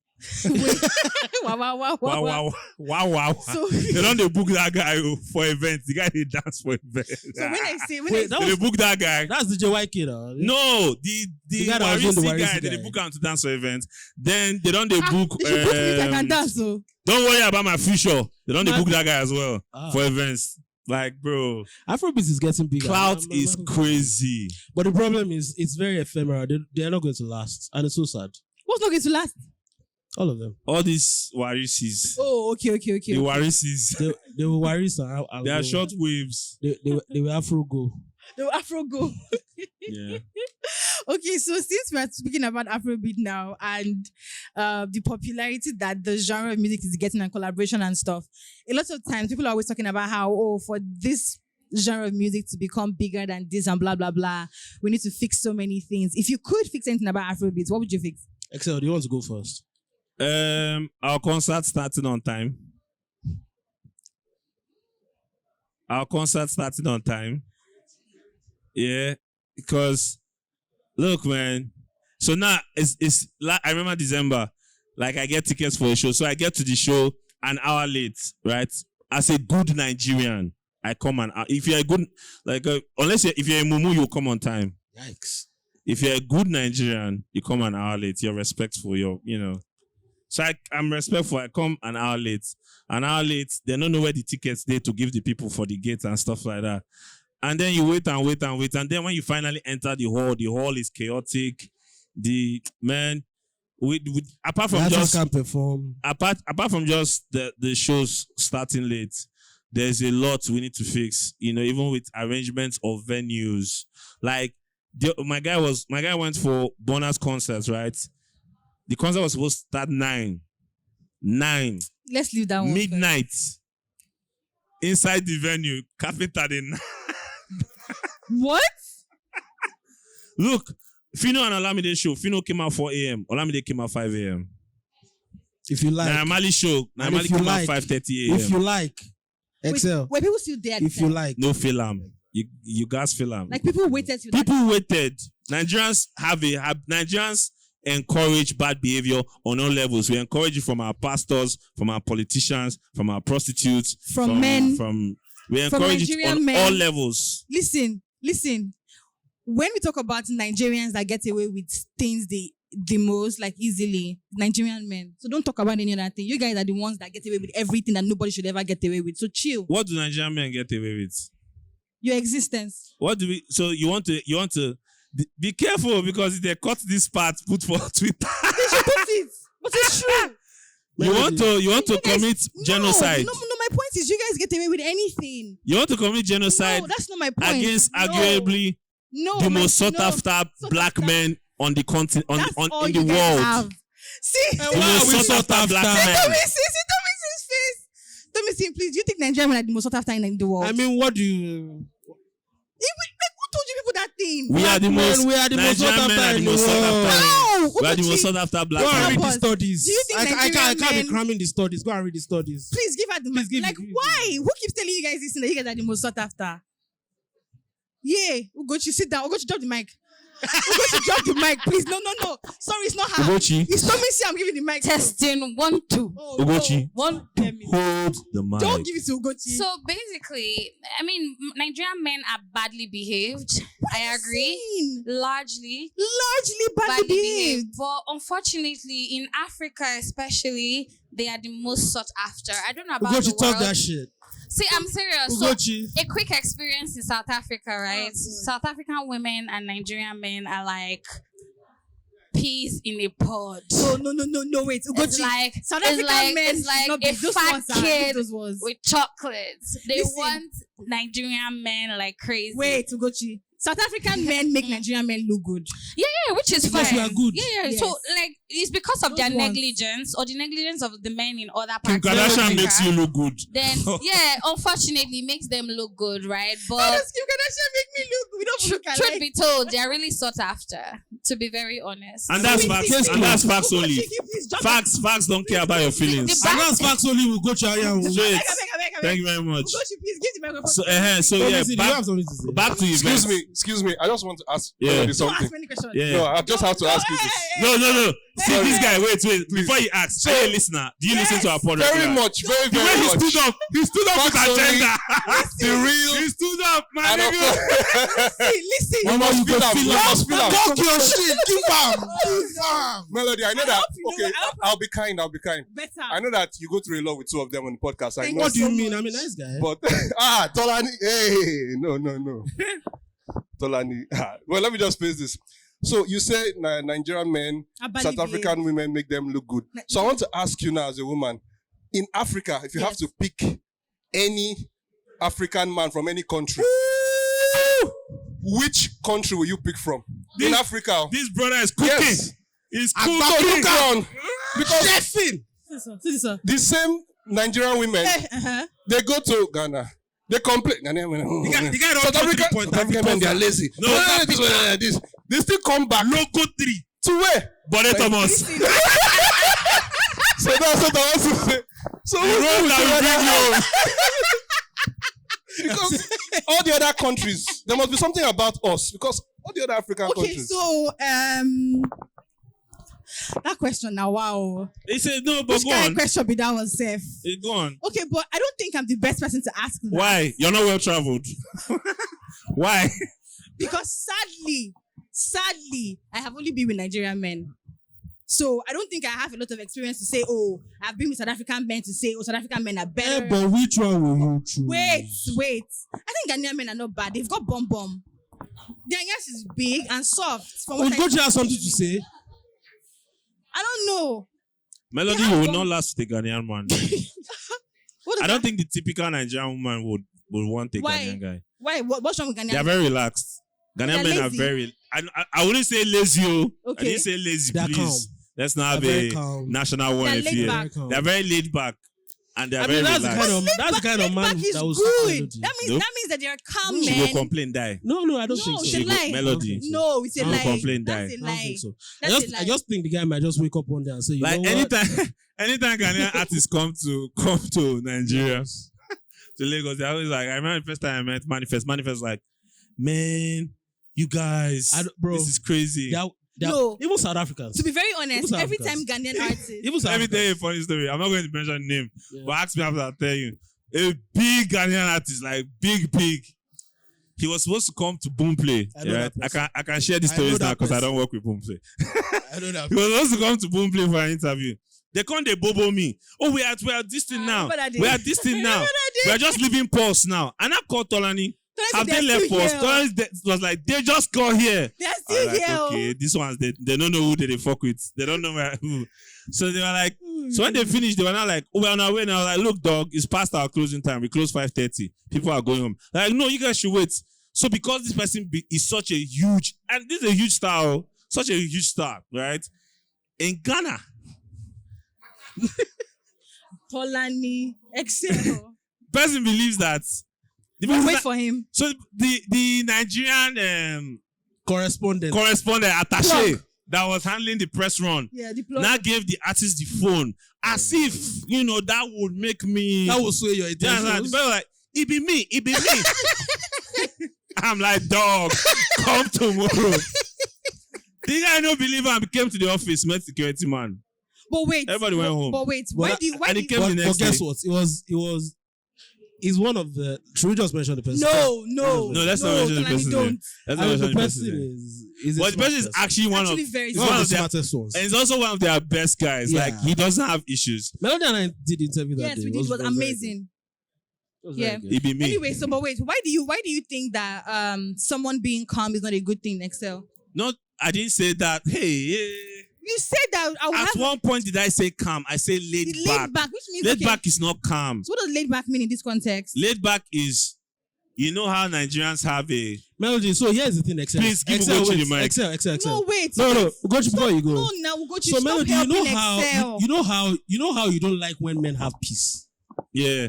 Wow. So, They don't they book that guy for events. The guy they dance for events. so when I say Wait, that They was, book that guy. that's the JYK though. No, the guy that was doing the Warisi guy, Warisi they guy. book him to dance for events. Then they don't they book. they should book me if I can dance. So Don't worry about my future. They don't they Man. book that guy as well Ah. for events. Like, bro, Afrobeats is getting bigger. clout is crazy. But the problem is, it's very ephemeral. They're not going to last. And it's so sad. what's not going to last? All of them. All these Warisis, Oh, okay. the Warisis, They were worries. they are short waves. They were Afro go. The Afro go. Yeah. Okay, so since we're speaking about Afrobeat now and the popularity that the genre of music is getting and collaboration and stuff, a lot of times people are always talking about how, for this genre of music to become bigger than this and blah, blah, blah, we need to fix so many things. If you could fix anything about Afrobeat, what would you fix? Excel, do you want to go first? Our concert starting on time. Yeah, because look, man. So now it's like I remember December, like I get tickets for a show, so I get to the show an hour late, right? As a good Nigerian, I come if you're a good if you're a mumu, you come on time. Yikes. If you're a good Nigerian, you come an hour late. You're respectful. So I'm respectful. I come an hour late. An hour late, they don't know where the tickets there to give the people for the gate and stuff like that. And then you wait. And then when you finally enter the hall is chaotic. Apart from Artists just can't perform. apart from just the shows starting late, there's a lot we need to fix. Even with arrangements of venues. Like my guy went for bonus concerts, right? The concert was supposed to start 9. Let's leave that one. Midnight. Inside the venue, carpenter in. What? Look, Fino and Olamide show. Fino came out 4 a.m. Olamide came out 5 a.m. If you like. Naimali show. And Naimali if you came like- out 5:30 a.m. If you like. Excel. Were people still there? at the If you time? like. No film. You guys film. Like people waited till that. People waited. Nigerians encourage bad behavior on all levels. We encourage it from our pastors, from our politicians, from our prostitutes, From men, we encourage it Nigerian on men. all levels. Listen. When we talk about Nigerians that get away with things the most, like easily, Nigerian men. So don't talk about any other thing. You guys are the ones that get away with everything that nobody should ever get away with. So chill. What do Nigerian men get away with? Your existence. What do we? So you want to Be careful because if they cut this part, put for Twitter. They should put it. But it's true. You want to commit genocide. No, my point is you guys get away with anything. You want to commit genocide No, that's not my point. against arguably the most sought after black men on the continent in the world. See, The most sought after black men. Let me see his face. Let me see, please. Do you think Nigerian men are the most sought after in the world? I mean, what do you? Who told you people that thing? We are the most sought after in the world. No, We are the most sought after black Go and men. read the us. studies. Do you think I Nigerian can't be men- cramming the studies. Go and read the studies. Please give her the mic. give Like, me. why? Who keeps telling you guys this thing that you guys are the most sought after? Yeah, Ugochi, sit down. Ugochi, drop the mic. Ugochi, drop the mic, please. No. Sorry, it's not her. Ugochi. It's Tommy C. I'm giving the mic. Testing 1, 2. Oh, Ugochi. No. One. Hold the mic. Don't give it to Ugochi. So basically, I mean, Nigerian men are badly behaved. I agree. Seen. Largely Badly behaved. But unfortunately, in Africa especially, they are the most sought after. I don't know about Ugochi, the talk world. that shit. See, I'm serious. So, Ugochi. a quick experience in South Africa, right? God. South African women and Nigerian men are like peas in a pod. No, wait. Ugochi. It's like South African men it's like should not be- a those fat ones are- kid those ones. with chocolates. They Listen. want Nigerian men like crazy. Wait, Ugochi. South African men make Nigerian men look good. Yeah, which is Because fine. we are good. Yeah. Yes. So like it's because of Those their ones. negligence or the negligence of the men in other Kim parts of Kardashian Africa. makes you look good. Then yeah, unfortunately makes them look good, right? How But does Kim Kardashian make me look? We don't look alike. truth be told, they are really sought after. To be very honest. And that's Wait, facts. please, And that's facts Ugochi, only. please drop Facts don't care about your feelings. The And that's facts only. Will go to Aya. Straight. Beg. Thank you very much. Ugochi, please give the microphone. So, So yeah, do you have something to say? back to events. Excuse me. I just want to ask Yeah. Melody Don't something. ask me any questions. Yeah. No, I just have to ask you this. No. See Sorry. this guy. Wait. Before you ask, are you a listener? Do you listen to our podcast? Very much, very The way he much. stood up with Facts only. agenda. The real. He stood up, man. And of nigga. course- Listen. We must feel am. We must feel am. Talk your shit. Give am. Melody, I know I that. hope you know, Okay, I hope- I'll be kind. Better. I know that you go through a lot with two of them on the podcast. I Thank know. What do you so mean? much. I'm a nice guy. But Tolani, hey, no. Tolani. Well, let me just face this. So you say Nigerian men, South African women make them look good. So I want to ask you now, as a woman, in Africa, if you have to pick any African man from any country, which country will you pick from? In This- Africa. This brother is cooking. Yes. He's So cooking. look on. Because Sir. the same Nigerian women, they go to Ghana. They complain. The guy don't South go to the African, point. South African men, they are lazy. No, This. They still come back. Loco 3. To where? Bode Thomas. So that's what I want to say. So The road that will bring you home. because all the other countries, there must be something about us. Because all the other African Okay, countries. so that question now, wow. He said, no, but Which go kind of on. question be that one safe? Go on. Okay, but I don't think I'm the best person to ask that. Why? You're not well traveled. Why? Because sadly, I have only been with Nigerian men. So I don't think I have a lot of experience to say, oh, I've been with South African men to say, oh, South African men are better. But which one will you choose? Wait. I think Ghanaian men are not bad. They've got bum. Their yes is big and soft. From what I Ugochi has see. something to say. I don't know. Melody Yeah, will but- not last with a Ghanaian man. What is I don't that? think the typical Nigerian woman would want a Why? Ghanaian guy. Why? What's wrong with Ghanaian? They are very relaxed. Ghanaian They're men are lazy. very. I wouldn't say lazy. I Okay. didn't say lazy. They're Please, calm. let's not have They're very a calm. national one. They're If laid you, back. they're very laid back, and they're I very mean, that's the relaxed. kind of man Laid back is that was good. That means Nope. that means that they're calm She men. will complain, die. No, I don't No, think so. it's a She lie. go Melody. No, it's a Don't lie. complain, That's die. a I don't lie. think so. That's a lie. I just think the guy might just wake up one day and say, you Like know what? anytime Ghanaian artists come to Nigeria, to Lagos, they're always like, I remember the first time I met Manifest. Manifest like, man, you guys, Bro, this is crazy. No. Even South Africans. To be very honest, South every time Africans. Ghanaian artists, Even South Let me Africans. tell you a funny story. I'm not going to mention the name, Yeah. but ask me after I'll tell you. A big Ghanaian artist, like big. He was supposed to come to Boomplay. I know Yeah, that person. I can share the I know stories now that because I person. don't work with Boomplay. I know that. He was supposed to come to Boomplay for an interview. They come, they bobo me. Oh, we are this thing now. remember that day. We are this thing now. Remember that day. We are just leaving pulse now. And I called Tolani. Have they left us? It was like, they just got here. They're still Like, here. okay, these ones, they don't know who they fuck with. They don't know who. So they were like, so when they finished, they were not like, oh, we're on our way. And I was like, look, dog, it's past our closing time. We close 5:30. People are going home. Like, no, you guys should wait. So because this person is such a huge, and this is a huge star, such a huge star, right? In Ghana. Tolani, Excel. Person believes that. We'll wait for him. So the Nigerian Correspondent attaché that was handling the press run now gave the artist the phone as if that would make me. That will sway your attention. Yeah, like, it be me. I'm like, dog, come tomorrow. The guy no believer and came to the office, met security man. But wait, everybody went home. But wait, why do you? And he came the next day. Guess what? It was. He's one of the. Should we just mention the person? No. Let's not mention the person. Don't. Let's not mention the person. But the person is actually one of the smartest ones. And he's also one of their best guys. Yeah. Like, he doesn't have issues. Melody and I did interview that yes, day. we did. It was amazing. Yeah. It be me. Anyway, but wait, why do you think that someone being calm is not a good thing, Excel? No, I didn't say that. Hey. You said that. At one point, did I say calm? I say laid back. Laid back, which means laid back is not calm. So what does laid back mean in this context? Laid back is, how Nigerians have a Melody. So here's the thing, Excel. Please give Ugochi the mic. Excel. No, wait. No. Ugochi, before you go. No, now Ugochi. So Melody, stop you helping know Excel. how you don't like when men have peace. Yeah.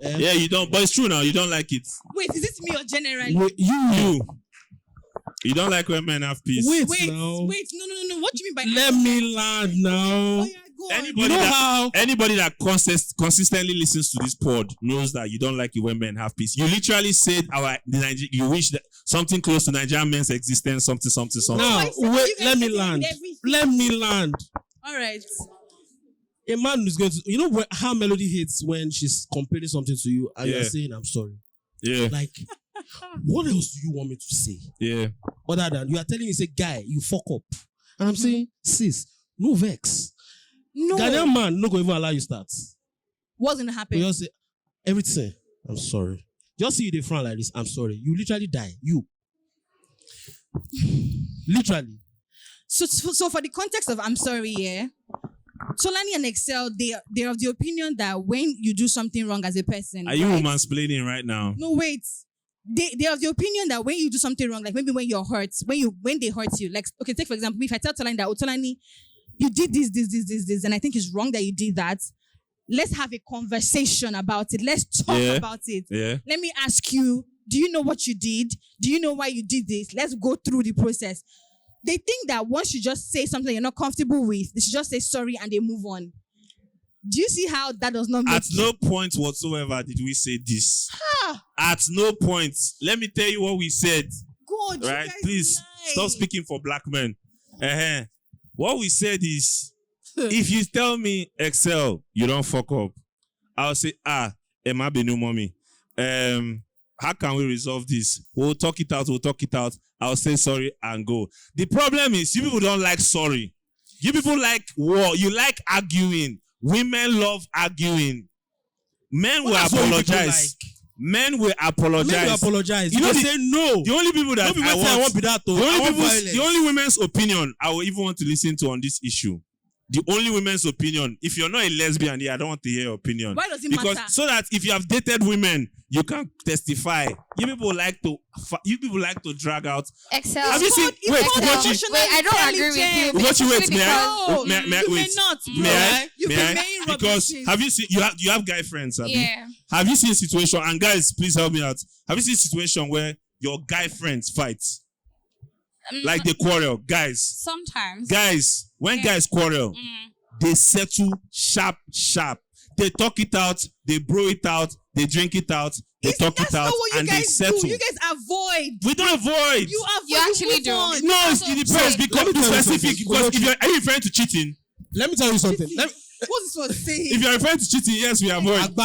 Yeah, you don't. But it's true now. You don't like it. Wait, is this me or generally? You don't like when men have peace. Wait, no. What do you mean by Let me land now. Oh, yeah, go on. Anybody that consistently listens to this pod knows that you don't like it when men have peace. You literally said you wish that something close to Nigerian men's existence, something. Now, wait, let me land. Let me land. All right. A man is going to, how Melody hates when she's comparing something to you and you're saying, I'm sorry. Yeah. Like, what else do you want me to say? Yeah. Other than you are telling me, say, guy, you fuck up. And I'm saying, sis, no vex. No. Ghanaian man no go even allow you start. What's gonna happen? You just say, everything, I'm sorry. Just see you the front like this, I'm sorry. You literally die. You. Literally. So for the context of I'm sorry, yeah. Solani and Excel, they're of the opinion that when you do something wrong as a person. Are you mansplaining right now? No, wait. They're of the opinion that when you do something wrong, like maybe when you're hurt, when they hurt you, like, okay, take for example, if I tell Tolani that, Tolani, you did this, and I think it's wrong that you did that. Let's have a conversation about it. Let's talk about it. Yeah. Let me ask you, do you know what you did? Do you know why you did this? Let's go through the process. They think that once you just say something you're not comfortable with, they should just say sorry and they move on. Do you see how that does not make At no point whatsoever did we say this. At no point. Let me tell you what we said. God, right? Please stop speaking for black men. What we said is, if you tell me, Excel, you don't fuck up, I'll say, Emma be no mommy. How can we resolve this? We'll talk it out. I'll say sorry and go. The problem is, you people don't like sorry. You people like war. You like arguing. Women love arguing. Men will apologize. Men will apologize. You know, say no. The only people that I want be that. The only women's opinion I will even want to listen to on this issue. The only women's opinion. If you're not a lesbian, I don't want to hear your opinion. Why does it matter? So that if you have dated women, you can testify. You people like to drag out. Excel. Have you seen? Wait, I don't agree with you. May I? Because have you seen? You have guy friends, have you? Have you seen a situation? And guys, please help me out. Have you seen a situation where your guy friends fight? Like they quarrel, guys. Sometimes. Guys, when guys quarrel, they settle sharp. They talk it out, they bro it out, they drink it out, they talk it out, and they settle. You guys avoid. We don't avoid. You avoid. You actually do. On. No, it depends. Become too specific. Because are you referring to cheating? Let me tell you something. What's this one saying? If you're referring to cheating, yes, we avoid.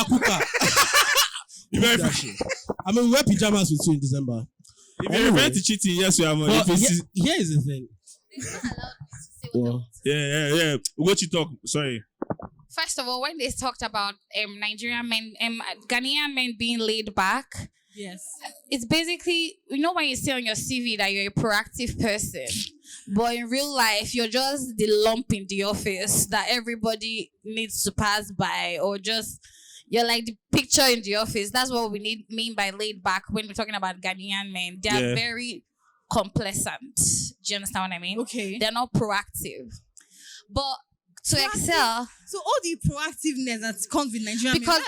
I mean, we wear pajamas with you in December. If you're referring to cheating, yes, we avoid. Here is the thing. Yeah. What you talk? Sorry. First of all, when they talked about Nigerian men, Ghanaian men being laid back, Yes. It's basically, you know, when you say on your CV that you're a proactive person, but in real life, you're just the lump in the office that everybody needs to pass by, or just you're like the picture in the office. That's what we mean by laid back when we're talking about Ghanaian men. They are very complacent. Do you understand what I mean? Okay. They're not proactive. But to excel, So all the proactiveness that comes with Nigerian men,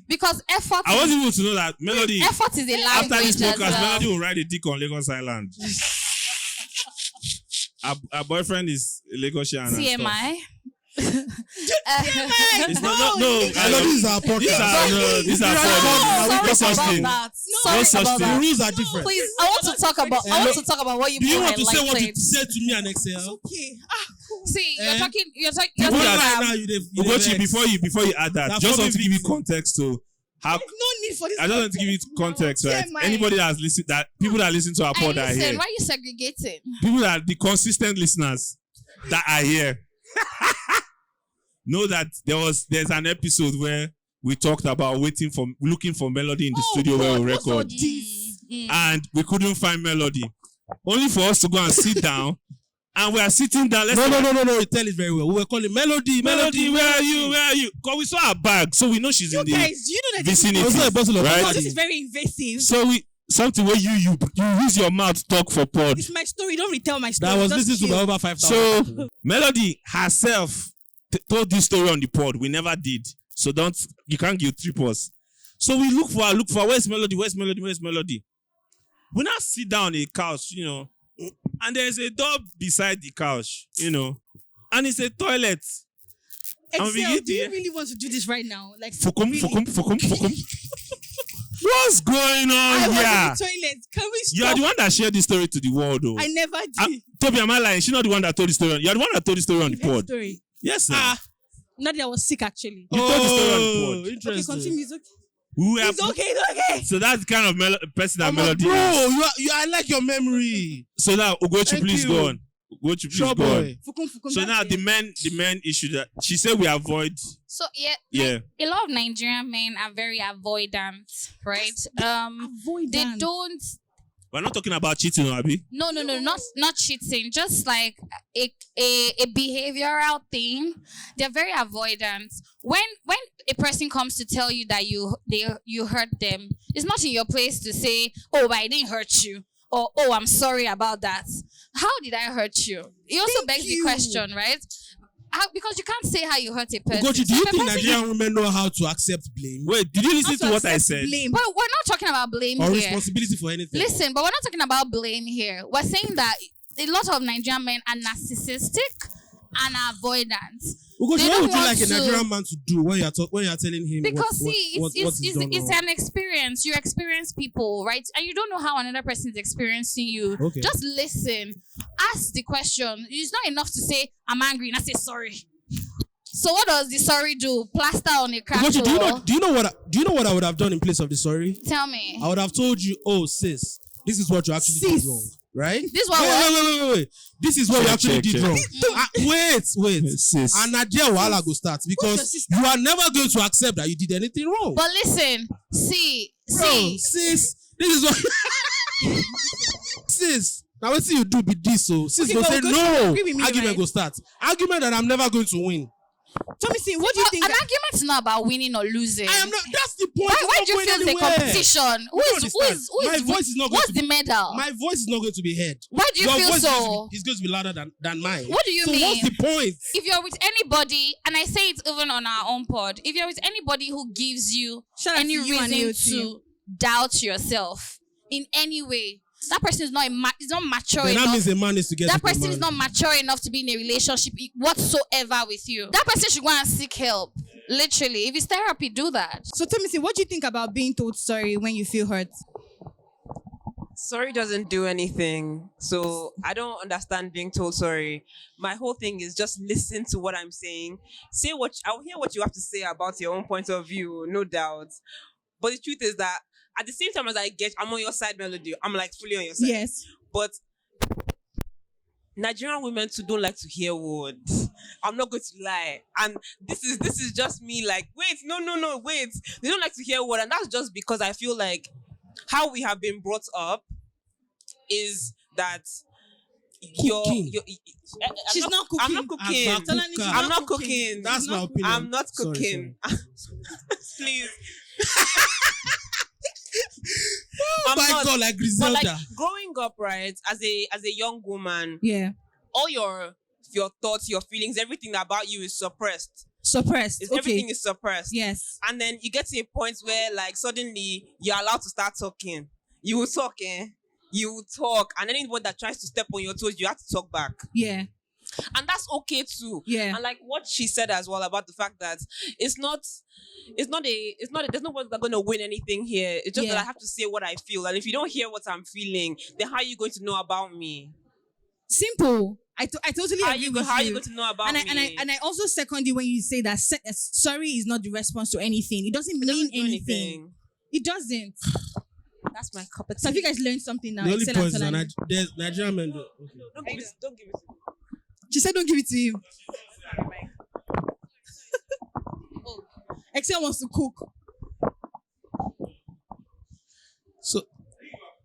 because effort I want people to know that Melody, effort is a language. after this as podcast, well. Melody will ride a dick on Lagos Island. Our boyfriend is Lagosian. and stuff. TMI. It's not, no. Melody is our podcast. These are Sorry such about thing. that. No Sorry such about thing. The that. rules are different. Please, I want to talk about what you Do you people want to say what you highlighted. said to me and Excel? Okay. Cool. See, Eh? you're talking People about that- Now you Ugochi, before you add that, Now, just for want to me, give you Victor. context to how. There's no need for this. I just want to give you context, right? TMI. Anybody that has listened, that people that listen to our pod are listen, here. why are you segregating? People that the consistent listeners that are here know that there's an episode where we talked about looking for Melody in the studio where we record, and we couldn't find Melody. Only for us to go and sit down, and we are sitting down. No. You tell it very well. We were calling Melody. Melody, where are you? Where are you? Because we saw her bag, so we know she's You in the guys, do you know that this is, vicinity. Also a bottle of Right? no, this is very invasive? So something where you use your mouth to talk for pod. It's my story. Don't retell my story. That was Just listening to chill. over 5,000. So Melody herself told this story on the pod. We never did. So you can't guilt trip us. So we look for where's Melody? We now sit down on a couch, and there's a door beside the couch, and it's a toilet. Excel, begin do you to- really want to do this right now? Like, Fukum. really? What's going I on was here? in the toilet. Can we You are stop? the one that shared this story to the world, though. I never did. Toby, am I lying? She's not the one that told the story. You're the one that told the story on the That pod. story. Yes, sir. Not that I was sick actually. You told the story on the pod. Okay, Interesting. continue. It's okay. We were- It's okay. It's okay. So that's the kind of person that I'm a Melody bro, is. I like your memory. So now, Ugochi, Thank please you. go on. Ugochi, please Sure go on. boy. Fukum, So that's now it. the men issue that she said we avoid. So yeah, Yeah. a lot of Nigerian men are very avoidant, right? Avoid They that. don't. We're not talking about cheating, Abi. No, not cheating. Just like a behavioral thing. They're very avoidant. When a person comes to tell you that you hurt them, it's not in your place to say, "Oh, but I didn't hurt you," or "Oh, I'm sorry about that." How did I hurt you? It also begs the question, right? Because you can't say how you hurt a person. Ugochi, do So you if a think person- Nigerian women know how to accept blame Wait, did you listen Not to what I accept said? blame. But we're not talking about blame or here. responsibility for anything? Listen, but we're not talking about blame here. We're saying that a lot of Nigerian men are narcissistic and avoidant. Ugochi, They what don't would you want like a to- Nigerian man to do when you're telling him Because what it's is done wrong? an experience. You experience people, right? And you don't know how another person is experiencing you. Okay. Just listen. Ask the question. It's not enough to say, "I'm angry," and I say sorry. So what does the sorry do? Plaster on a crack Ugochi, wall? do you know what I would have done in place of the sorry? Tell me. I would have told you, "Oh, sis, this is what you actually did wrong." Right? This one Wait. This is what you actually did check. wrong. Wait. Sis. And Nadia Wahala go start because you are never going to accept that you did anything wrong. But listen, see. Bro, sis, this is what sis. Now what see you do be this so sis Okay, go but say Ugochi, no. agree with me, Argument right? go start. Argument that I'm never going to win. Tell me, see, what do you think? An argument is not about winning or losing. I am not. That's the point. Why It's do you not feel going the anywhere. competition? Who You is understand? My voice is not going what's to the be- medal? My voice is not going to be heard. Why do you Your feel voice so? is going to be louder than mine. What do you so mean? what's the point? If you're with anybody, and I say it even on our own pod, if you're with anybody who gives you Shout out any to you and reason AOT. to doubt yourself in any way, that person is not is not mature Then that enough. means a man is to get That with a person man. is not mature enough to be in a relationship whatsoever with you. That person should go and seek help. Literally, if it's therapy, do that. So tell me, see, what do you think about being told sorry when you feel hurt? Sorry doesn't do anything. So I don't understand being told sorry. My whole thing is just listen to what I'm saying. I'll hear what you have to say about your own point of view, no doubt. But the truth is that at the same time as I'm on your side, Melody, I'm like fully on your side. Yes. But Nigerian women too don't like to hear words. I'm not going to lie. And this is just me like, wait, no, wait. They don't like to hear what, and that's just because I feel like how we have been brought up is that She's not cooking. I'm not cooking. I'm not cooking. That's my opinion. I'm not Sorry, cooking. Please. Oh my God, like But Griselda. like growing up, right, as a young woman, Yeah. all your thoughts, your feelings, everything about you is suppressed. Suppressed. Okay. Everything is suppressed. Yes. And then you get to a point where like suddenly you're allowed to start talking. You will talk, You will talk. And anyone that tries to step on your toes, you have to talk back. Yeah. And that's okay too. Yeah. And like what she said as well about the fact that there's nobody that's gonna win anything here. It's just Yeah. that I have to say what I feel. And if you don't hear what I'm feeling, then how are you going to know about me? Simple. I totally How agree you with how are you. you going to know about me? And I also second you when you say that sorry is not the response to anything. It doesn't It mean doesn't do anything. It doesn't. That's my cup of tea. So have you guys learned something now? The only Excel point is and that Tolani? there's Nigerian men. Okay. Don't give it to me. She said don't give it to him. Excel wants to cook.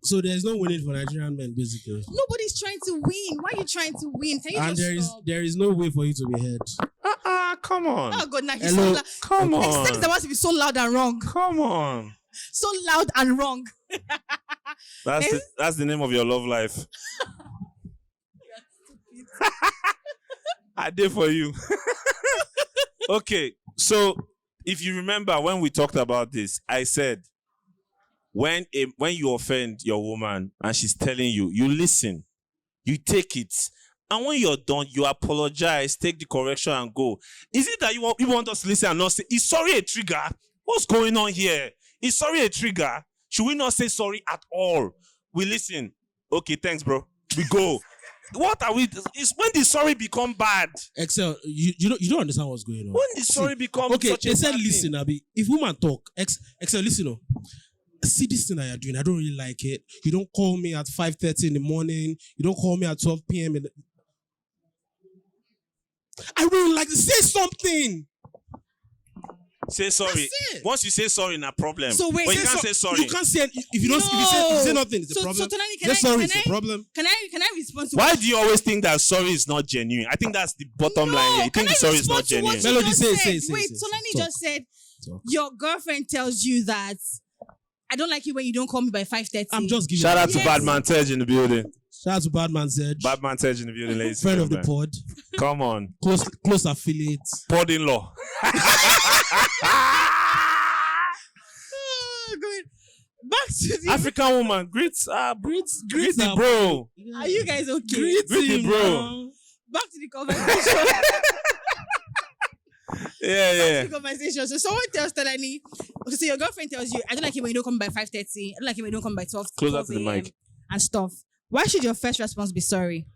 So there's no winning for Nigerian men, basically. Nobody's trying to win. Why are you trying to win? Can you And just stop? there is no way for you to be heard. Come on. Oh God, now he's Hello? so loud. Come Excel is on. about to be so loud and wrong. Come on. So loud and wrong. That's the name of your love life. I did for you. Okay, so if you remember when we talked about this, I said when you offend your woman and she's telling you, you listen, you take it, and when you're done, you apologize, take the correction, and go. Is it that you want us to listen and not say, "Is sorry a trigger? What's going on here? Is sorry a trigger? Should we not say sorry at all? We listen. Okay, thanks, bro. We go." What are we? It's when the sorry become bad. Excel, you don't understand what's going on. When the sorry become okay, such they a said bad listen, thing. Abi. If woman talk, Excel, listen. Oh. See this thing that you're doing. I don't really like it. You don't call me at 5:30 in the morning. You don't call me at 12 p.m. I really like to say something. Say sorry. That's it. Once you say sorry, no problem. So wait, but you say can't say sorry. You can't say if you don't if you say nothing, it's a problem. So Tolani, Say sorry, it's a problem. Can I respond to Why do you always think that sorry is not genuine? I think that's the bottom line here. You can think I sorry is respond not to what genuine. you Melody, just say, said? say, Wait, say. Tolani Talk. just said Talk. your girlfriend tells you that I don't like it when you don't call me by 5:30. I'm just giving. Shout out to Yes. Badman Tej in the building. Shout out to Badman's Edge, Badman Tej in the building, ladies. friend and of the gentlemen. pod, Come on. close affiliates. Pod-in-law. Oh, good. Back to the. African woman. Greet the now. bro. Are you guys okay? Greet Greet the him, bro. now. Back to the conversation. Yeah. The conversation. So someone tells Tolani, okay, so your girlfriend tells you, I don't like it when you don't come by 5:30. I don't like it when you don't come by 12. Closer 12 to the a.m. mic. And stuff. Why should your first response be sorry?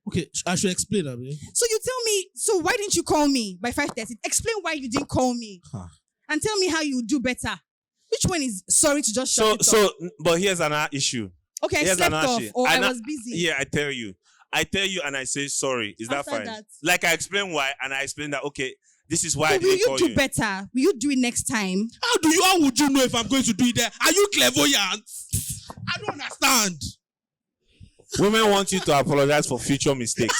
Okay, I should explain, Abi. So you tell me, so why didn't you call me by 5:30? Explain why you didn't call me. Huh. And tell me how you do better. Which one is sorry to just shut it off? So, but here's another issue. Okay, I here's slept another off issue. or I And was busy. Yeah, I tell you and I say sorry. Is that After fine? that. Like I explain why and I explain that, okay, this is why I So will didn't you call do you. better? Will you do it next time? How would you know if I'm going to do it there? Are you clairvoyant? I don't understand. Women want you to apologize for future mistakes.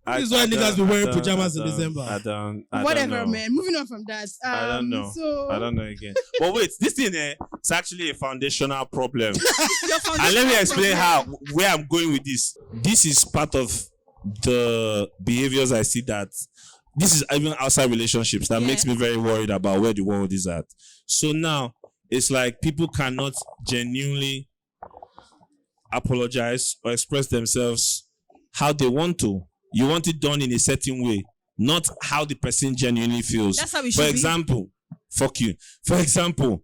This is why niggas be wearing pajamas in December. I don't Whatever, know. man. Moving on from that. I don't know. So I don't know again. But wait, this thing it's actually a foundational problem. your And let me foundational explain problem. where I'm going with this. This is part of the behaviors I see that this is even outside relationships that makes me very worried about where the world is at. So now it's like people cannot genuinely apologize or express themselves how they want to. You want it done in a certain way, not how the person genuinely feels. That's how it should For be. example, fuck you. For example,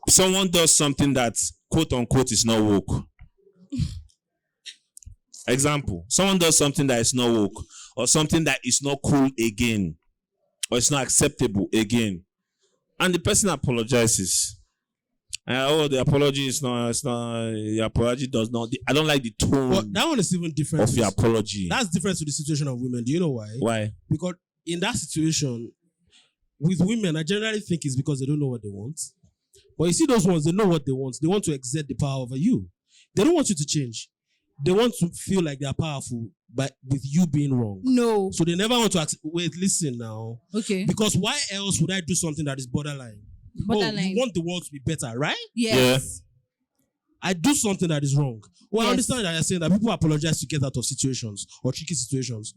someone does something that quote unquote is not woke. Example, someone does something that is not woke or something that is not cool again or it's not acceptable again. And the person apologizes. The apology is not. It's not. The apology does not. I don't like the tone But that one is even different. of your apology. That's different to the situation of women. Do you know why? Why? Because in that situation, with women, I generally think it's because they don't know what they want. But you see those ones, they know what they want. They want to exert the power over you. They don't want you to change. They want to feel like they are powerful, but with you being wrong. No. So they never want to wait, listen now. Okay. Because why else would I do something that is borderline? Borderline. Oh, you want the world to be better, right? Yes. I do something that is wrong. Well, I Yes. understand that you're saying that people apologize to get out of situations or tricky situations.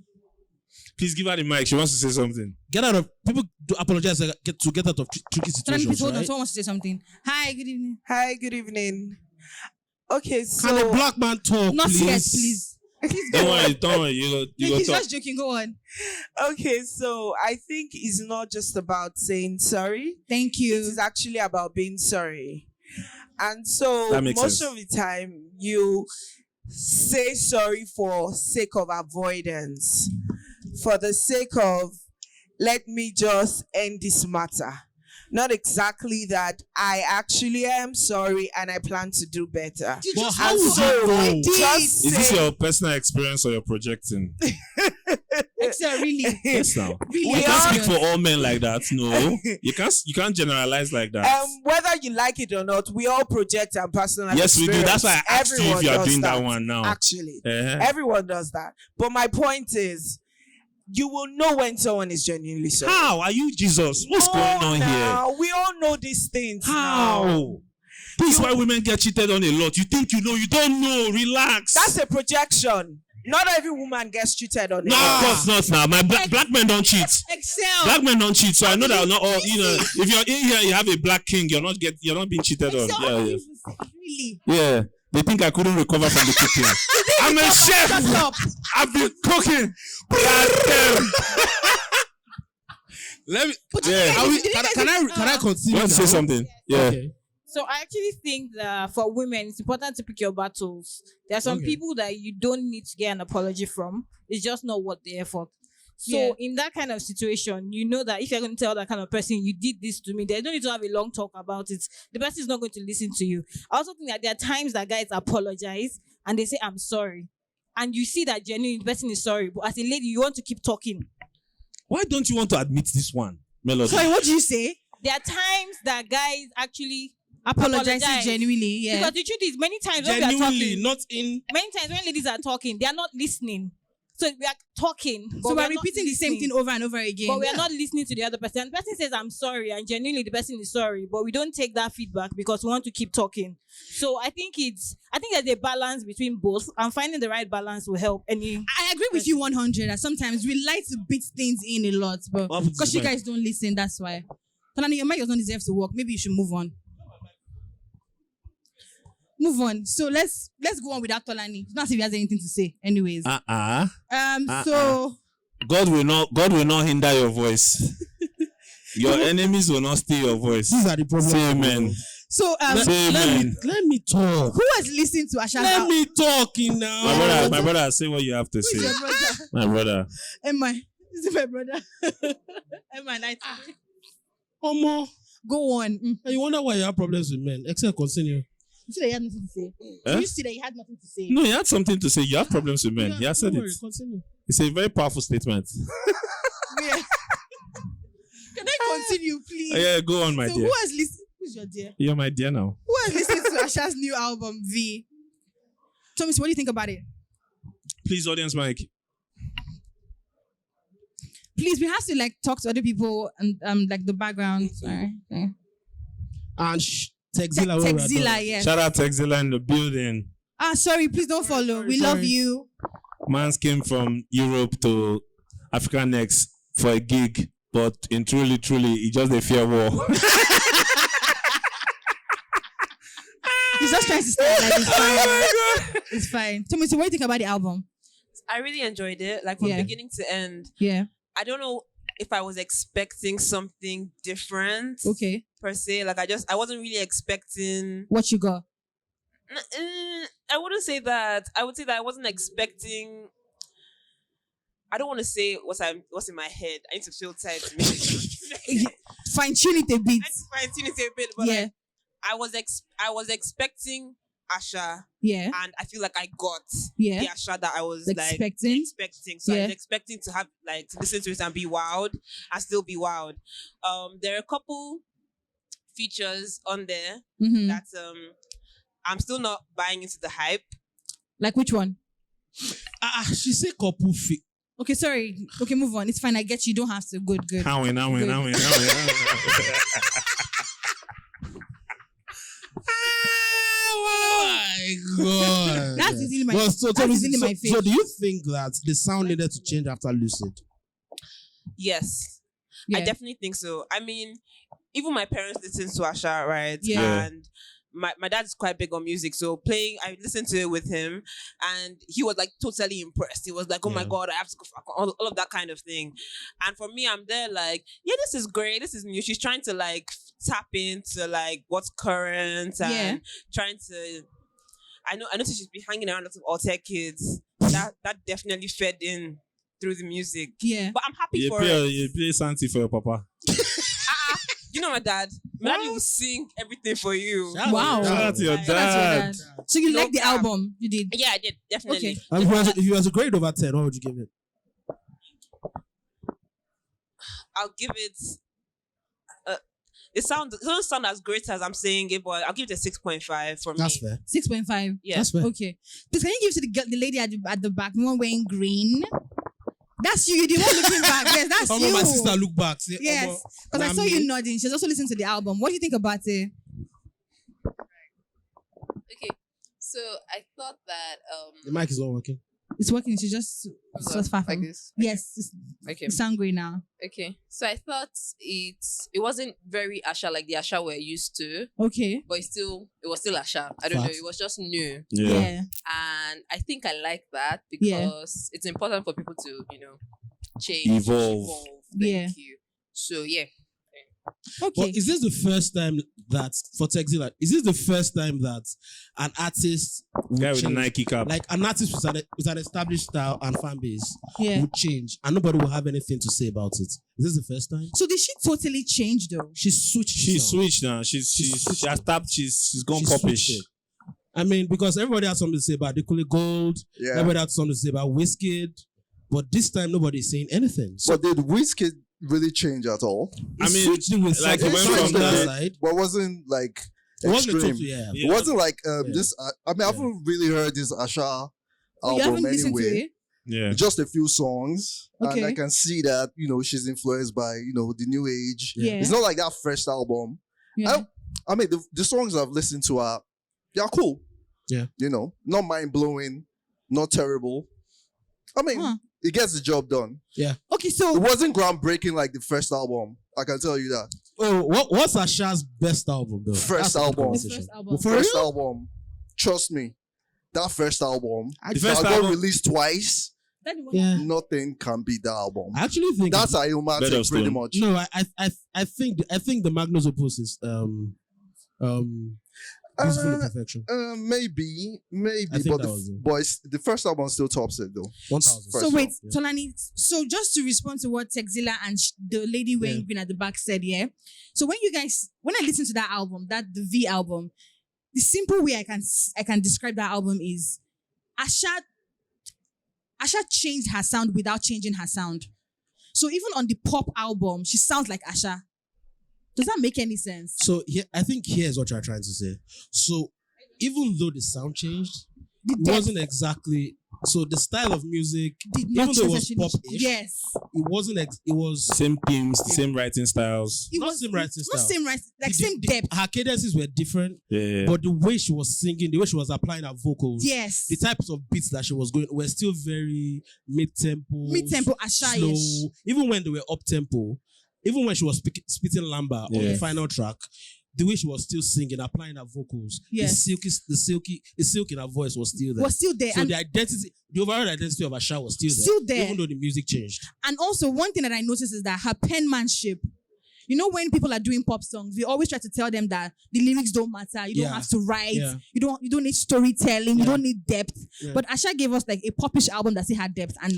Please give her the mic. She wants to say something. People do apologize to get out of tricky Hold situations, on, right? someone wants to say something. Hi, good evening. Hi, good evening. Okay, so Can a black man talk, Not please? yet, please. Don't worry. You go He's talk. just joking. Go on. okay, so I think it's not just about saying sorry. Thank It you. is actually about being sorry. And so That makes most sense. of the time you say sorry for sake of avoidance. For the sake of let me just end this matter. Not exactly that I actually am sorry and I plan to do better. But how And would so you know? just Is this say- your personal experience or you're projecting? Excel, really. Yes, now. Really? You We can't are- speak for all men like that. No, you can't generalize like that. Whether you like it or not, we all project our personal Yes, we do. experience. That's why I asked you if Everyone you are does doing that one now. Actually, Uh-huh. everyone does that. But my point is, you will know when someone is genuinely sorry. How are you, Jesus? What's going on here? now, we all know these things. Now. How? This is why women get cheated on a lot. You think you know, you don't know. Relax. That's a projection. Not every woman gets cheated on. No, of course not. Now, my black men don't cheat. Excel. Black men don't cheat, so I know that not all. You know, if you're in here, you have a black king. You're not being cheated on. Excel. Yeah. Really. Yeah. They think I couldn't recover from the cooking. I'm a chef. Shut up. I've been cooking. God damn. Let me. Yeah. Can I continue? You want to say now? something? Yeah. Okay. So I actually think that for women, it's important to pick your battles. There are some Okay. people that you don't need to get an apology from. It's just not worth the effort. So Yeah. in that kind of situation, you know that if you're going to tell that kind of person, you did this to me, there's no need to have a long talk about it. The person is not going to listen to you. I also think that there are times that guys apologize and they say, I'm sorry. And you see that genuinely the person is sorry. But as a lady, you want to keep talking. Why don't you want to admit this one, Melody? Sorry, what did you say? There are times that guys actually Apologize genuinely. Yeah. Because the truth is, many times when we are Genuinely, talking, not in. many times when ladies are talking, they are not listening. So we are talking, but So we we're are not repeating the same listening. thing over and over again. But we are not listening to the other person. And the person says, I'm sorry, and genuinely the person is sorry, but we don't take that feedback because we want to keep talking. So I think there's a balance between both, and finding the right balance will help any. I agree with you 100 that sometimes we like to beat things in a lot, but What happens because to you the guys don't listen, that's why. Tonani, your mic does not deserve to work. Maybe you should move on. Move on. So let's go on without Tolani. Not if he has anything to say. Anyways. So God will not hinder your voice. Your enemies will not steal your voice. These are the problems. Say amen. so Say amen. Let me talk. who has listened to Asha's Let me talking now. My brother, say what you have to Who's say. your brother? My brother. Am I? Is it my brother? Am I night? Omo, Go on. and you wonder why you have problems with men. Except continue. You see that he had nothing to say. Eh? You see that he had nothing to say. No, he had something to say. You have problems with men. He has said Don't it. worry, continue. It's a very powerful statement. Yeah. Can I continue, please? Yeah, go on, my So dear. who has listened? Who's your dear? You're my dear now. Who has listened to Asha's new album, V? Thomas, what do you think about it? Please, audience mic. Please, we have to like talk to other people and like the background. Sorry. And Texzilla. when we are Texzilla, done. yeah. Shout out to Exila in the building. Sorry, please don't follow. We love you. Mans came from Europe to Africa NXT for a gig, but in truly, he just a fear war. He's just trying to stay alive. It's fine. It's fine. Thomas, so what do you think about the album? I really enjoyed it, like from Yeah. beginning to end. Yeah. I don't know if I was expecting something different Okay. per se. Like I wasn't really expecting. What you got? I wouldn't say that. I would say that I wasn't expecting. I don't want to say what's in my head. I need to feel time to make it. Fine tune it a bit. I need to fine tune it a bit, but Yeah. like, I was expecting Asha, Yeah. and I feel like I got Yeah. the Asha that I was Expecting. So I Yeah. was expecting to have to listen to it and be wowed and still be wowed. There are a couple features on there Mm-hmm. that I'm still not buying into the hype. Like which one? She say couple fit. Okay, sorry. Okay, move on. It's fine. I get you. You don't have to. Good. How in. Oh my god. That's easily my. Well, so tell me, that's easily my face. so do you think that the sound needed to change after Lucid? Yes, Yeah. I definitely think so. I mean, even my parents listen to Asha, right? Yeah. And my dad's quite big on music, so I listened to it with him, and he was like totally impressed. He was like, "Oh my god, I have to go for all of that kind of thing." And for me, I'm there like, "Yeah, this is great. This is new." She's trying to like tap into like what's current and trying to. I noticed she's been hanging around lots of alter kids. That definitely fed in through the music. Yeah. But I'm happy for You it. play Santi for your papa. You know my dad. My daddy will sing everything for you. Wow. Shout out to your Like, dad. So you No like the cap. album? You did. Yeah, I did definitely. Okay. And if you was a grade over 10, what would you give it? I'll give it. It doesn't sound as great as I'm saying it, but I'll give it a 6.5 for That's me. fair. 6.5. Yeah. That's fair. Okay. Please, can you give to the lady at the back, the one wearing green? That's you. You're the one looking back. Yes, that's Some you. of my sister look back. Say, Yes, because I saw you nodding. She's also listening to the album. What do you think about it? Okay, so I thought that The mic is not working. It's working. She just was far like from. this. Yes, Okay. you sound great now. Okay, so I thought it wasn't very Asha like the Asha we're used to, Okay. but it was still Asha. I don't know. Facts. It was just new, Yeah. and I think I like that Yeah. because it's important for people to change, Evolve. Thank Yeah. you. So yeah. Okay. But is this the first time that for Texila? Is this the first time that an artist would Guy with the change? Nike cap. Like an artist with an established style and fan base Yeah. would change, and nobody will have anything to say about it. Is this the first time? So did she totally change though? She switched. She the sound. switched now. She has tapped. She's gone She popish. switched it. I mean, because everybody has something to say about Nikole Gold. Yeah. Everybody has something to say about Wizkid. But this time, nobody's saying anything. So But did Wizkid really change at all? I mean, switched it with like, something it went from from that the- side. But wasn't like It wasn't a extreme. total, yeah. It wasn't like Yeah. this. I mean, I haven't really heard this Asha Oh, you haven't album listened to anyway. it? Yeah. Just a few songs, Okay. and I can see that she's influenced by the new age. Yeah. It's not like that first album. Yeah. I mean, the songs I've listened to they're cool. Yeah. Not mind blowing, not terrible. I mean, Huh. it gets the job done. Okay, so It wasn't groundbreaking like the first album. I can tell you that. Oh, what's Asha's best album though? First That's a good album. conversation. The first album. The first album, trust me, that first album, The first that album- got released twice. that is what Yeah. Nothing can beat that album. I actually think That's Ayoma Bed of pretty Stone. much. no. I think the Magnus Opus is Beautiful Imperfection. Maybe, I think but that was it. the first album still tops it though. 1000. So First wait, one, Tolani. So just to respond to what Texila and the lady wearing Yeah. green at the back said, yeah. So when I listen to that album, the V album, the simple way I can describe that album is, Asha changed her sound without changing her sound. So even on the pop album, she sounds like Asha. Does that make any sense? So I think here's what you're trying to say. So even though the sound changed, The it depth wasn't exactly. So the style of music, did even not though it change was actually. pop-ish, Yes. it wasn't. It was Same themes, the same writing styles. It not was same writing not style. same right, like The- same the- depth. Her cadences were different, Yeah. but the way she was singing, the way she was applying her vocals, Yes. the types of beats that she was going were still very mid-tempo, Mid-tempo, Asha-ish. slow. Even when they were up-tempo, even when she was spitting Lamba on Yeah. the final track, the way she was still singing, applying her vocals, Yes. the silk in her voice was still there. Was still there. So And the overall identity of Asha was still there, Still there. even though the music changed. And also, one thing that I noticed is that her penmanship, when people are doing pop songs, we always try to tell them that the lyrics don't matter. You don't Yeah. have to write. Yeah. You don't need storytelling. You Yeah. don't need depth. Yeah. But Asha gave us like a popish album that still had depth, and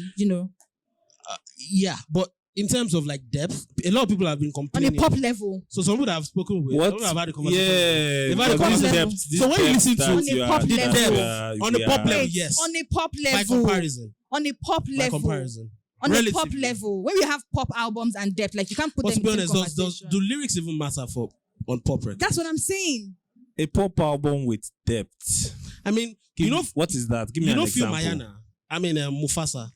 Yeah, but in terms of like depth, a lot of people have been On a complaining. pop level. So some people that I've spoken with, What? some people have had a conversation. Yeah, They've had a because this conversation. depth, this So when you depth listen to that On a you pop are- the level. that depth you are- on the you pop are- level, Wait, yes. On a pop By level. comparison. On a pop By level. comparison. On a pop Relatively. level. When we have pop albums and depth, like you can't put But them to be in the honest, same does conversation. do lyrics even matter for on pop records? That's what I'm saying. A pop album with depth. I mean, Give you know, me- what is that? Give me you an don't feel example. Mayana. I mean, Mufasa.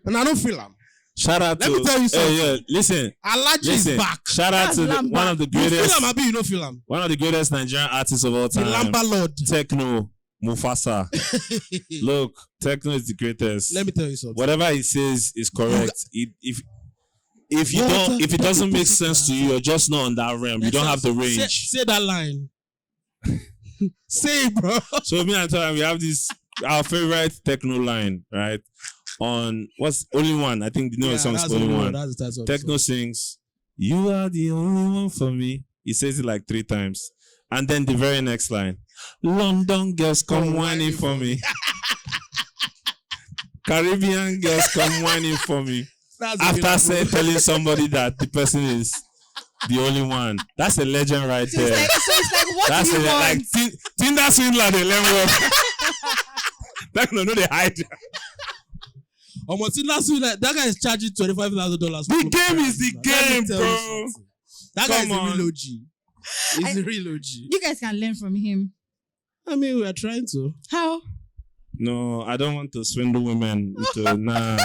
And I don't feel him. Shout out Let to. me tell you something. Yeah, listen. Alaji is Listen. back. Shout out That's to Lamba. one of the You feel greatest. him, Abi, you don't feel him. One of the greatest Nigerian artists of all The time. Lamba Lord. Techno, Mufasa. Look, Techno is the greatest. Let me tell you something. Whatever he says is correct. If it doesn't make sense to you, you're just not on that realm. You don't have the range. Say that line. Say it, bro. So me and Tara, we have this our favorite techno line, right? On what's only one? I think the name of the song is that's only the one. That's the title of the Techno sings, "You are the only one for me." He says it like 3 times, and then the very next line, "London girls come whining for me." Caribbean girls come whining for me. That's After telling somebody that the person is the only one. That's a legend right So there. it's like what That's do you want? like Tinder swindler, they learn work. Techno, no, they hide. Almost last week, that guy is charging $25,000. The game is the game, bro. That guy is Come a on. real OG. He's a real OG. You guys can learn from him. I mean, we are trying to. How? No, I don't want to swindle women. Nah,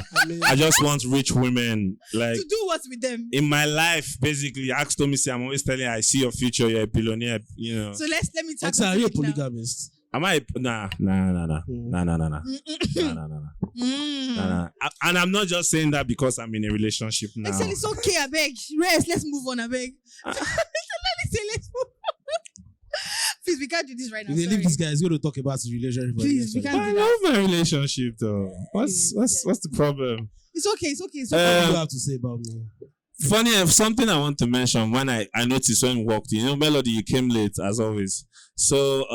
I just want rich women. Like To do what with them? in my life, basically, Ask Tommy say I'm always telling her, I see your future. You're a billionaire. You know. So let me talk. Excel, are you a polygamist? Am I? Nah. Nah. And I'm not just saying that because I'm in a relationship now. Excel, it's okay, I beg. Rest. Let's move on, I beg. Let's move on. Please, we can't do this right now. If they Sorry. leave this guy, he's going to talk about his relationship. Please, we can't I do love that. my relationship though. What's the problem? It's okay. It's okay. It's What okay. do you have to say about me? Funny, something I want to mention when I noticed when we walked in. You know, Melody, you came late as always. So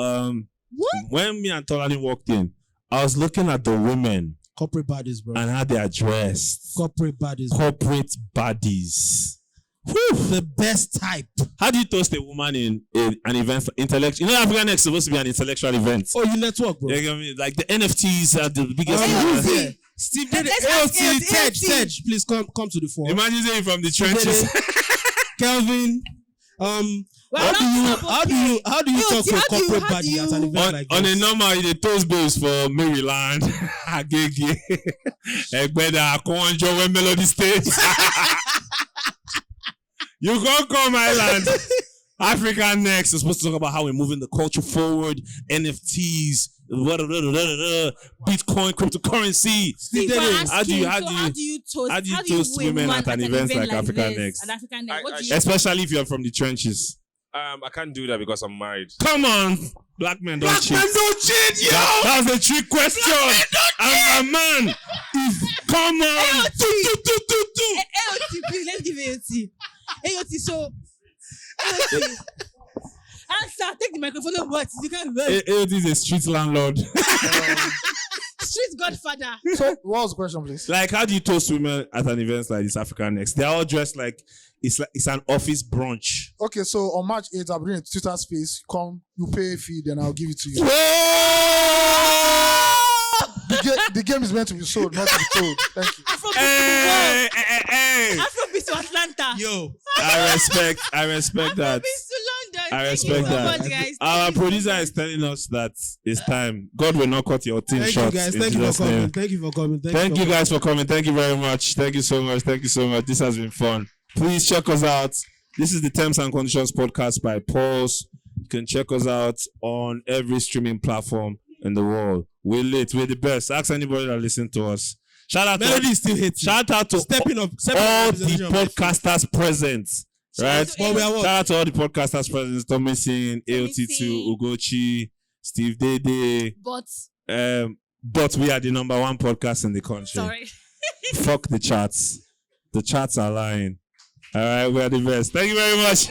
What? when me and Tolani walked in, I was looking at the women Corporate bodies, bro. and how they are dressed. Corporate bodies. Corporate bodies. The best type. How do you toast a woman in an event? Intellectual. You know, Africa NXT is supposed to be an intellectual event. Oh, you network, bro. You know what I mean? Like the NFTs are the biggest. AOT. Steve, Let's ask AOT. Tej, please come to the fore. Imagine saying from the trenches. Kelvin, how do you talk to a corporate body at an event like On a this? normal, the toast base for Maryland, Agege, Egbeda, Akonjo, when Melody stays. You can't come Island. Africa NXT is supposed to talk about how we're moving the culture forward, NFTs, Bitcoin, cryptocurrency. How do you toast women at an event like Africa NXT? Especially if you're from the trenches. I can't do that because I'm married. Come on, black men don't cheat. Men don't cheat, yo! That was a trick question. I'm a man. Come on. AOT, please, let's give AOT. AOT, so AOT. Answer, take the microphone and what? You can't wait. AOT is a street landlord. Street godfather. So, what was the question, please? Like, how do you toast women at an event like this Africa NXT? They're all dressed like it's an office brunch. Okay, so on March 8th, I'll bring a Twitter space. Come, you pay a fee, then I'll give it to you. The game is meant to be sold, not to be told. Thank you. Hey. Afrobeats to Atlanta. Yo. I respect that. Afrobeats to London. I Thank respect you so that. much, guys. Our producer is telling us that it's time. God will not cut your team Thank short. you, guys. in Thank you Jesus' for coming. name. Thank you for coming. Thank you guys for coming. Thank you very much. Thank you so much. Thank you so much. This has been fun. Please check us out. This is the Terms and Conditions podcast by Pulse. You can check us out on every streaming platform in the world. We're lit. We're the best. Ask anybody that listens to us. Shout out Melody to is still hitting. Shout out to all the podcasters present. Right? Shout out to all the podcasters present. Tommy Singh, AOT2, Ugochi, Steve Dede. But we are the #1 podcast in the country. Sorry. Fuck the charts. The charts are lying. All right, we are the best. Thank you very much.